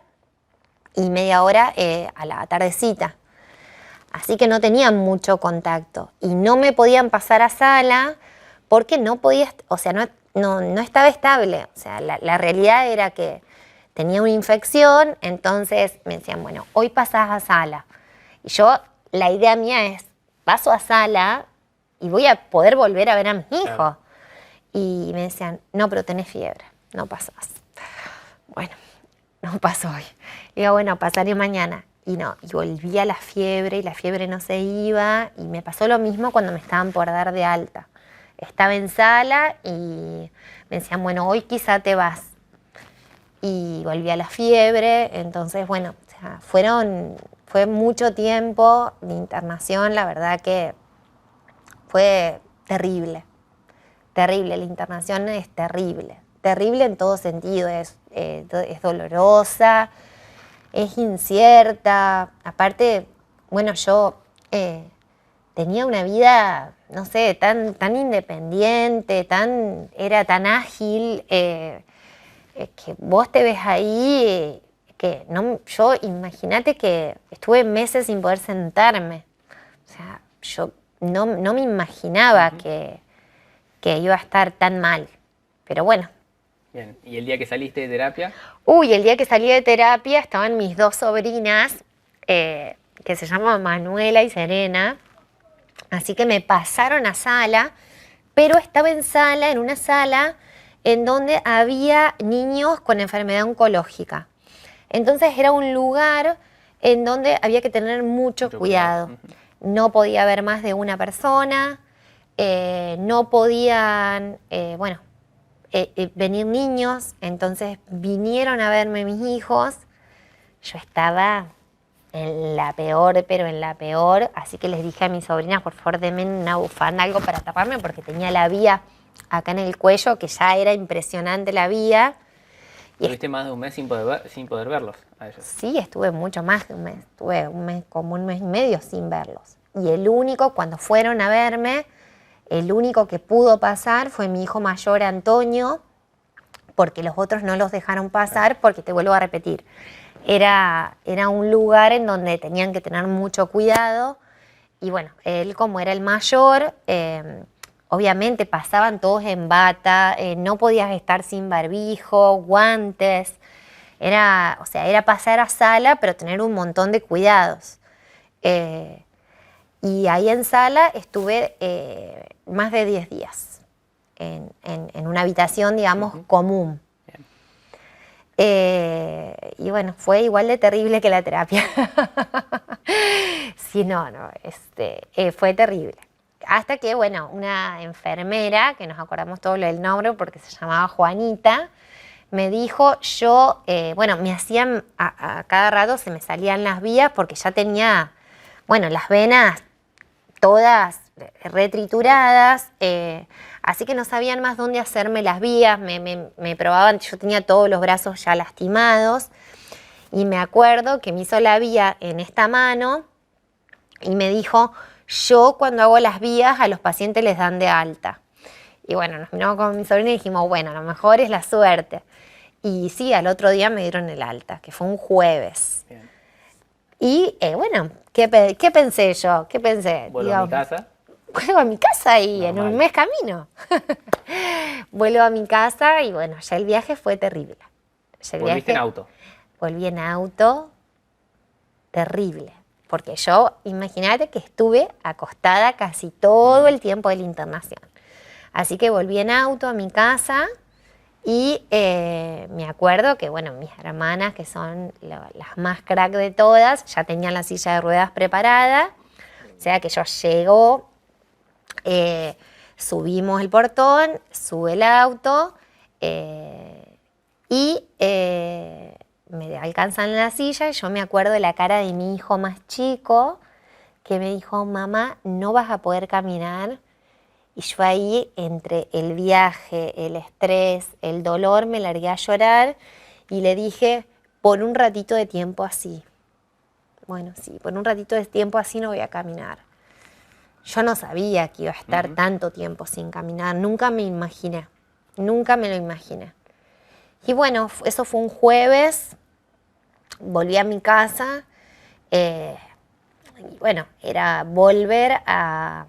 y media hora a la tardecita. Así que no tenía mucho contacto. Y no me podían pasar a sala porque no podía, o sea, no estaba estable. O sea, la realidad era que tenía una infección, entonces me decían, bueno, hoy pasás a sala. Y yo, la idea mía es, paso a sala y voy a poder volver a ver a mis hijos. Claro. Y me decían, no, pero tenés fiebre, no pasás. Bueno, no pasó hoy. Digo, bueno, pasaré mañana. Y no, y volvía la fiebre y la fiebre no se iba. Y me pasó lo mismo cuando me estaban por dar de alta. Estaba en sala y me decían, bueno, hoy quizá te vas. Y volvía la fiebre. Entonces, bueno, o sea, fue mucho tiempo de internación. La verdad que fue terrible. Terrible, la internación es terrible. Terrible en todo sentido. Es dolorosa. Es incierta. Aparte, bueno, yo tenía una vida, no sé, tan independiente, era tan ágil, que vos te ves ahí, que no, yo imagínate que estuve meses sin poder sentarme. O sea, yo no me imaginaba que iba a estar tan mal. Pero bueno. Bien, ¿y el día que saliste de terapia? Uy, el día que salí de terapia estaban mis dos sobrinas, que se llaman Manuela y Serena, así que me pasaron a sala, pero estaba en una sala en donde había niños con enfermedad oncológica. Entonces era un lugar en donde había que tener mucho cuidado. No podía haber más de una persona, no podían, venir niños, entonces vinieron a verme mis hijos. Yo estaba en la peor, pero en la peor, así que les dije a mis sobrinas, por favor, denme una bufanda, algo para taparme, porque tenía la vía acá en el cuello, que ya era impresionante la vía. ¿Tuviste más de un mes sin poder verlos a ellos? Sí, estuve mucho más de un mes, estuve como un mes y medio sin verlos. Y el único, cuando fueron a verme, el único que pudo pasar fue mi hijo mayor, Antonio, porque los otros no los dejaron pasar, porque te vuelvo a repetir, era un lugar en donde tenían que tener mucho cuidado. Y bueno, él como era el mayor, obviamente pasaban todos en bata, no podías estar sin barbijo, guantes. Era pasar a sala, pero tener un montón de cuidados. Y ahí en sala estuve más de 10 días en una habitación, digamos, común. Y bueno, fue igual de terrible que la terapia. Sí, fue terrible. Hasta que, bueno, una enfermera, que nos acordamos todos del nombre porque se llamaba Juanita, me dijo, me hacían, a cada rato se me salían las vías porque ya tenía, las venas todas retrituradas, así que no sabían más dónde hacerme las vías, me probaban, yo tenía todos los brazos ya lastimados, y me acuerdo que me hizo la vía en esta mano y me dijo, yo cuando hago las vías a los pacientes les dan de alta. Y bueno, nos miramos con mi sobrina y dijimos, bueno, a lo mejor es la suerte. Y sí, al otro día me dieron el alta, que fue un jueves. Bien. Y ¿qué pensé yo? ¿Qué pensé? ¿Vuelvo a mi casa? Vuelvo a mi casa y normal. En un mes camino. Vuelvo a mi casa y bueno, ya el viaje fue terrible. ¿Volviste en auto? Volví en auto, terrible. Porque yo, imagínate que estuve acostada casi todo el tiempo de la internación. Así que volví en auto a mi casa y me acuerdo que, mis hermanas, que son las más crack de todas, ya tenían la silla de ruedas preparada. O sea que yo llego, subimos el portón, sube el auto y me alcanzan la silla y yo me acuerdo de la cara de mi hijo más chico que me dijo, mamá, no vas a poder caminar. Y yo ahí, entre el viaje, el estrés, el dolor, me largué a llorar y le dije, por un ratito de tiempo así. Bueno, sí, por un ratito de tiempo así no voy a caminar. Yo no sabía que iba a estar tanto tiempo sin caminar, nunca me imaginé, nunca me lo imaginé. Y bueno, eso fue un jueves, volví a mi casa, era volver a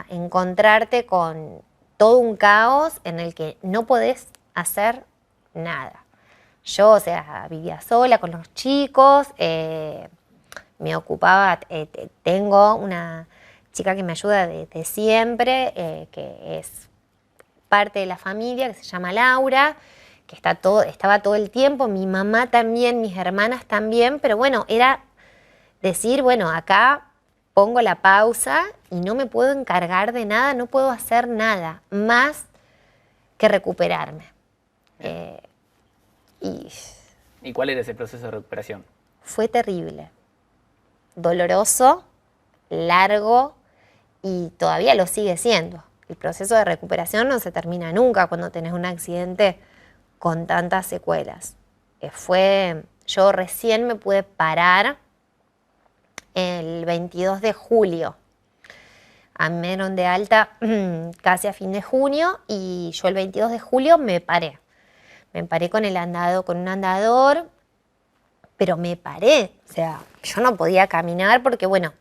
encontrarte con todo un caos en el que no podés hacer nada. Yo, vivía sola con los chicos, me ocupaba, tengo una chica que me ayuda desde siempre, que es parte de la familia, que se llama Laura, que estaba todo el tiempo, mi mamá también, mis hermanas también, pero bueno, era decir, bueno, acá pongo la pausa y no me puedo encargar de nada, no puedo hacer nada más que recuperarme. ¿Y cuál era ese proceso de recuperación? Fue terrible, doloroso, largo y todavía lo sigue siendo. El proceso de recuperación no se termina nunca cuando tenés un accidente con tantas secuelas. Yo recién me pude parar el 22 de julio. A mí me dieron de alta casi a fin de junio y yo el 22 de julio me paré. Me paré con un andador, pero me paré. O sea, yo no podía caminar porque, bueno,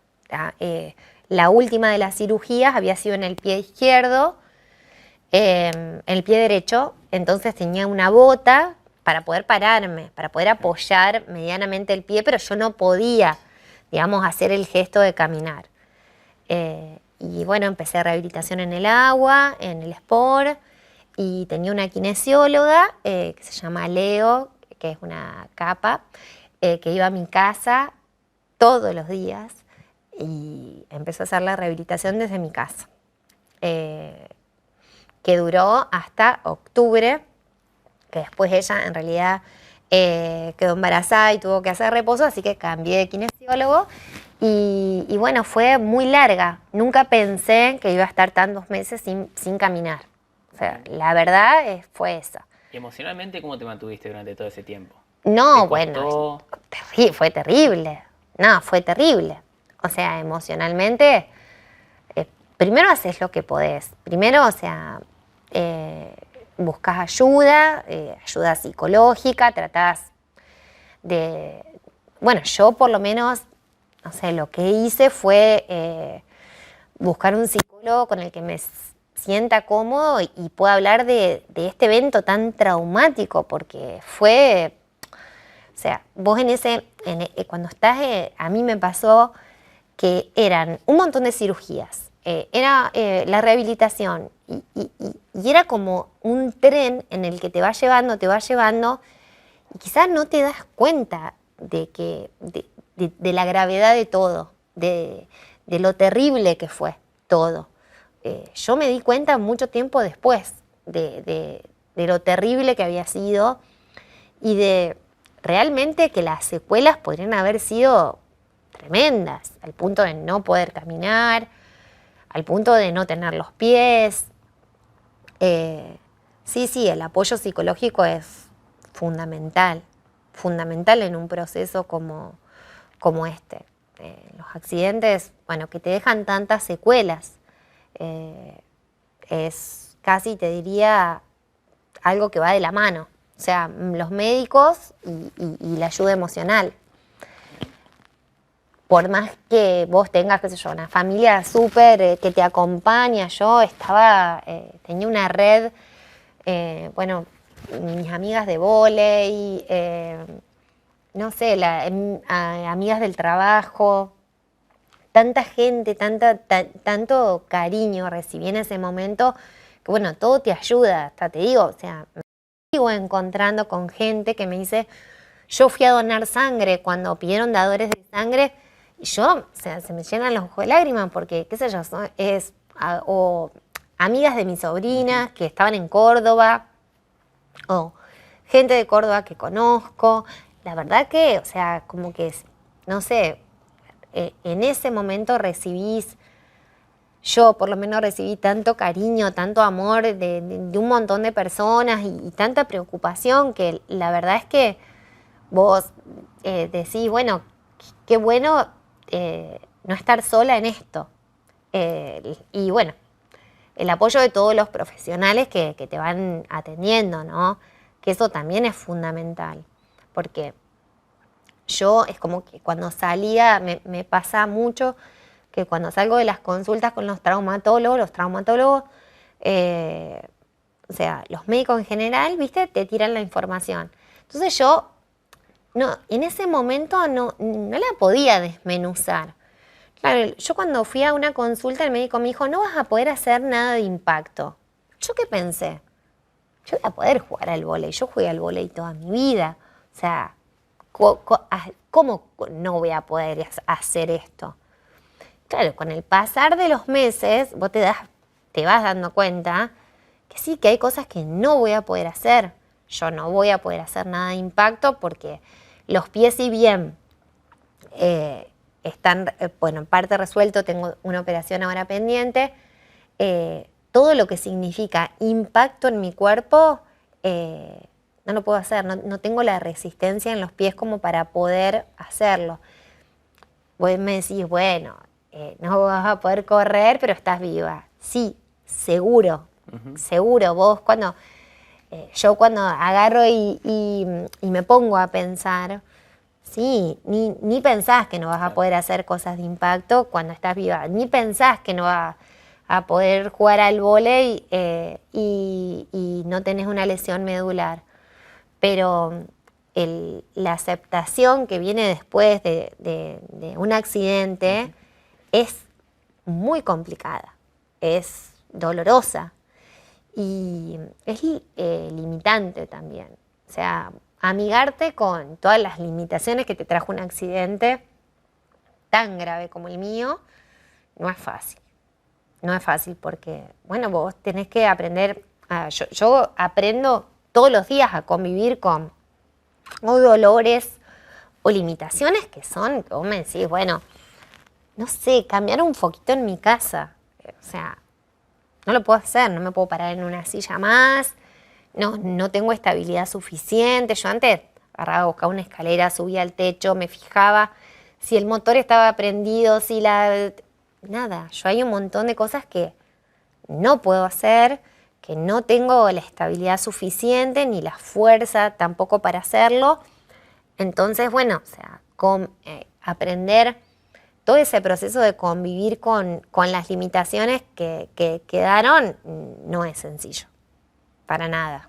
la última de las cirugías había sido en el pie izquierdo, en el pie derecho, entonces tenía una bota para poder pararme, para poder apoyar medianamente el pie, pero yo no podía, digamos, hacer el gesto de caminar. Y bueno, empecé rehabilitación en el agua, en el sport, y tenía una kinesióloga que se llama Leo, que es una capa, que iba a mi casa todos los días y empezó a hacer la rehabilitación desde mi casa, que duró hasta octubre, que después ella en realidad quedó embarazada y tuvo que hacer reposo, así que cambié de kinesiólogo y bueno, fue muy larga. Nunca pensé que iba a estar tantos meses sin caminar. O sea, la verdad fue esa. ¿Y emocionalmente cómo te mantuviste durante todo ese tiempo? No, bueno, fue terrible. No, fue terrible. O sea, emocionalmente, primero haces lo que podés. Primero, o sea, buscas ayuda, ayuda psicológica, tratás de... Bueno, yo por lo menos, no sé, lo que hice fue buscar un psicólogo con el que me sienta cómodo y pueda hablar de este evento tan traumático, porque fue... O sea, vos cuando estás, a mí me pasó que eran un montón de cirugías, era la rehabilitación y era como un tren en el que te va llevando y quizás no te das cuenta de la gravedad de todo, de lo terrible que fue todo. Yo me di cuenta mucho tiempo después de lo terrible que había sido y de realmente que las secuelas podrían haber sido tremendas, al punto de no poder caminar, al punto de no tener los pies. Sí, el apoyo psicológico es fundamental en un proceso como este. Los accidentes, bueno, que te dejan tantas secuelas, es casi, te diría, algo que va de la mano. O sea, los médicos y la ayuda emocional. Por más que vos tengas, qué sé yo, una familia súper que te acompaña, tenía una red, bueno, mis amigas de vóley, no sé, amigas del trabajo, tanta gente, tanto cariño recibí en ese momento, que bueno, todo te ayuda, hasta te digo, o sea, sigo encontrando con gente que me dice, yo fui a donar sangre cuando pidieron dadores de sangre y yo, o sea, se me llenan los ojos de lágrimas porque, qué sé yo, o amigas de mi sobrina que estaban en Córdoba o gente de Córdoba que conozco. La verdad que, o sea, como que, no sé, en ese momento yo por lo menos recibí tanto cariño, tanto amor de un montón de personas y tanta preocupación que la verdad es que vos decís, bueno, qué bueno no estar sola en esto. Y bueno, el apoyo de todos los profesionales que te van atendiendo, ¿no? Que eso también es fundamental, porque yo es como que cuando salía, me pasa mucho que cuando salgo de las consultas con los traumatólogos, o sea, los médicos en general, ¿viste? Te tiran la información. Entonces yo, en ese momento no la podía desmenuzar. Claro, yo cuando fui a una consulta, el médico me dijo, no vas a poder hacer nada de impacto. ¿Yo qué pensé? yo voy a poder jugar al vóley. Yo jugué al vóley toda mi vida. O sea, ¿cómo no voy a poder hacer esto? Claro, con el pasar de los meses, vos te vas dando cuenta que sí, que hay cosas que no voy a poder hacer. Yo no voy a poder hacer nada de impacto porque los pies, si bien están, bueno, en parte resuelto, tengo una operación ahora pendiente, todo lo que significa impacto en mi cuerpo, no lo puedo hacer, no tengo la resistencia en los pies como para poder hacerlo. Vos me decís, bueno, no vas a poder correr, pero estás viva. Sí, seguro, seguro. Vos yo cuando agarro y me pongo a pensar, sí, ni pensás que no vas a poder hacer cosas de impacto cuando estás viva, ni pensás que no vas a poder jugar al vóley y no tenés una lesión medular. Pero la aceptación que viene después de un accidente es muy complicada, es dolorosa y es limitante también. O sea, amigarte con todas las limitaciones que te trajo un accidente tan grave como el mío no es fácil. No es fácil porque, bueno, vos tenés que aprender, yo aprendo todos los días a convivir con dolores o limitaciones que vos me decís, bueno, no sé, cambiar un foquito en mi casa. O sea, no lo puedo hacer, no me puedo parar en una silla más, no tengo estabilidad suficiente. Yo antes agarraba, buscaba una escalera, subía al techo, me fijaba si el motor estaba prendido, nada, yo hay un montón de cosas que no puedo hacer, que no tengo la estabilidad suficiente ni la fuerza tampoco para hacerlo. Entonces, bueno, o sea, aprender todo ese proceso de convivir con las limitaciones que quedaron no es sencillo, para nada.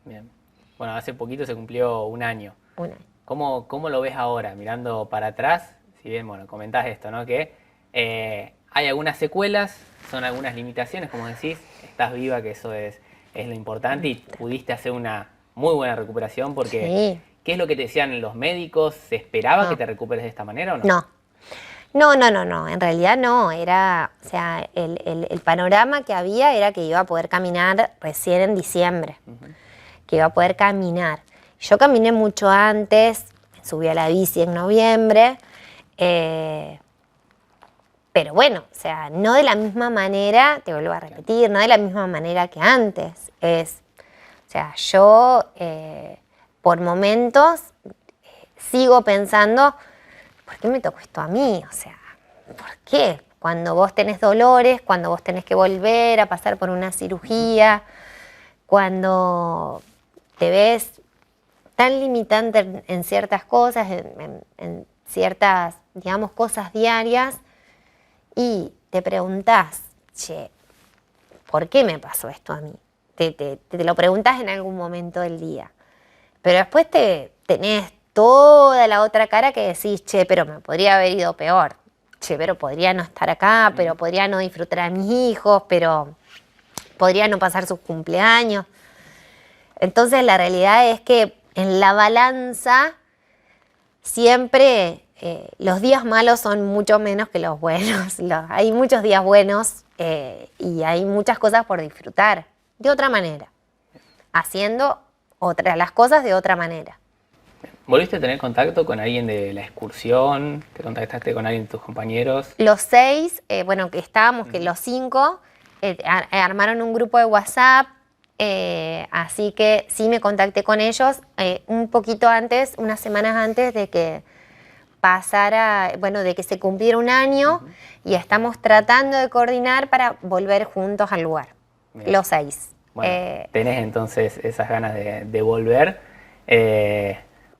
Bien. Bueno, hace poquito se cumplió un año. Un año. ¿Cómo lo ves ahora, mirando para atrás? Si bien, bueno, comentás esto, ¿no? Que hay algunas secuelas, son algunas limitaciones, como decís, estás viva, que eso es lo importante, y pudiste hacer una muy buena recuperación porque, sí. ¿Qué es lo que te decían los médicos? ¿Se esperaba que te recuperes de esta manera o no? No, en realidad no, era, o sea, el panorama que había era que iba a poder caminar recién en diciembre, que iba a poder caminar. Yo caminé mucho antes, subí a la bici en noviembre, pero bueno, o sea, no de la misma manera, te vuelvo a repetir, no de la misma manera que antes. O sea, yo por momentos sigo pensando, ¿por qué me tocó esto a mí? O sea, ¿por qué? Cuando vos tenés dolores, cuando vos tenés que volver a pasar por una cirugía, cuando te ves tan limitante en ciertas cosas, en ciertas, digamos, cosas diarias, y te preguntás, che, ¿por qué me pasó esto a mí? Te lo preguntás en algún momento del día. Pero después tenés toda la otra cara que decís, che, pero me podría haber ido peor. Che, pero podría no estar acá, pero podría no disfrutar a mis hijos, pero podría no pasar sus cumpleaños. Entonces la realidad es que en la balanza siempre los días malos son mucho menos que los buenos. Hay muchos días buenos y hay muchas cosas por disfrutar de otra manera, haciendo las cosas de otra manera. ¿Volviste a tener contacto con alguien de la excursión? ¿Te contactaste con alguien de tus compañeros? Los 6, bueno, que estábamos, que los 5 armaron un grupo de WhatsApp, así que sí me contacté con ellos un poquito antes, unas semanas antes de que pasara, bueno, de que se cumpliera un año, y estamos tratando de coordinar para volver juntos al lugar. Bien. Los 6. Bueno, tenés entonces esas ganas de volver.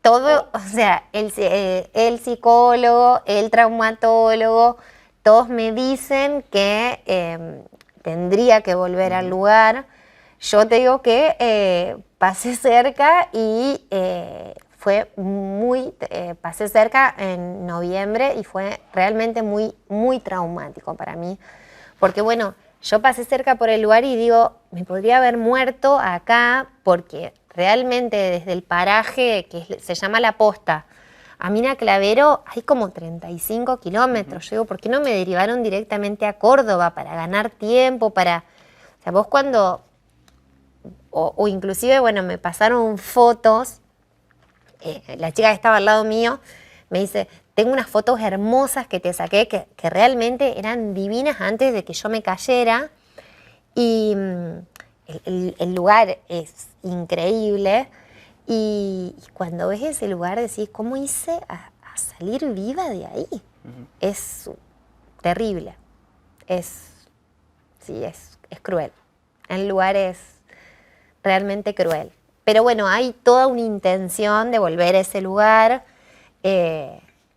Todo, o sea, el psicólogo, el traumatólogo, todos me dicen que tendría que volver al lugar. Yo te digo que pasé cerca y pasé cerca en noviembre y fue realmente muy, muy traumático para mí. Porque bueno, yo pasé cerca por el lugar y digo, me podría haber muerto acá porque realmente desde el paraje que se llama La Posta a Mina Clavero hay como 35 kilómetros. Yo digo, ¿por qué no me derivaron directamente a Córdoba para ganar tiempo? O sea, vos cuando, o inclusive, bueno, me pasaron fotos, la chica que estaba al lado mío me dice, tengo unas fotos hermosas que te saqué que realmente eran divinas antes de que yo me cayera. Y el lugar es increíble. Y cuando ves ese lugar decís, ¿cómo hice a salir viva de ahí? Es terrible. Sí, es cruel. El lugar es realmente cruel. Pero bueno, hay toda una intención de volver a ese lugar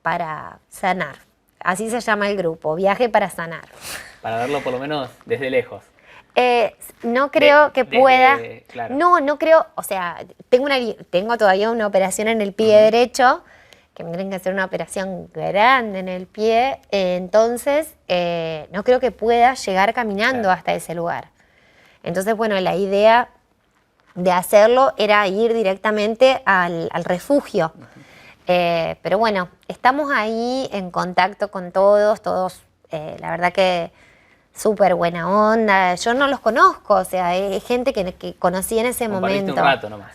para sanar. Así se llama el grupo, Viaje para Sanar. Para verlo por lo menos desde lejos. No creo que pueda. Claro. No creo, o sea, tengo todavía una operación en el pie derecho, que me tienen que hacer una operación grande en el pie, entonces no creo que pueda llegar caminando hasta ese lugar. Entonces, bueno, la idea de hacerlo era ir directamente al refugio. Pero bueno, estamos ahí en contacto con todos, la verdad que súper buena onda. Yo no los conozco, o sea, es gente que conocí en ese momento. Un rato nomás.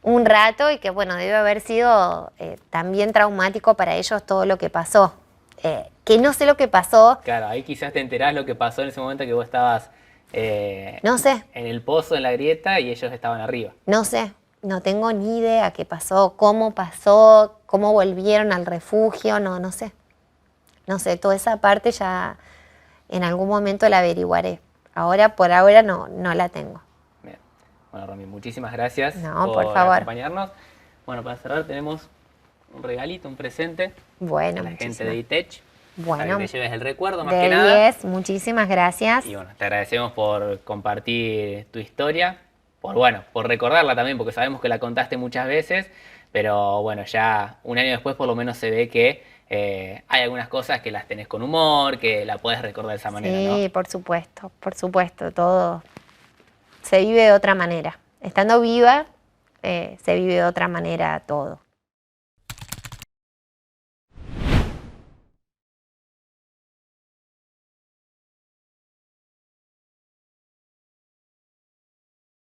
Un rato y que, bueno, debe haber sido también traumático para ellos todo lo que pasó. Que no sé lo que pasó. Claro, ahí quizás te enterás lo que pasó en ese momento que vos estabas no sé. en el pozo, en la grieta, y ellos estaban arriba. No sé, no tengo ni idea qué pasó, cómo volvieron al refugio, no sé. No sé, toda esa parte ya en algún momento la averiguaré. Por ahora no la tengo. Bien. Bueno, Romy, muchísimas gracias por favor. acompañarnos. Bueno, para cerrar tenemos un regalito, un presente bueno, a la gente de ITECH. Bueno, para que te lleves el recuerdo más de que nada. 10, muchísimas gracias. Y bueno, te agradecemos por compartir tu historia, por recordarla también, porque sabemos que la contaste muchas veces, pero bueno, ya un año después por lo menos se ve que hay algunas cosas que las tenés con humor, que la podés recordar de esa manera, ¿no? Sí, por supuesto, todo se vive de otra manera. Estando viva, se vive de otra manera todo.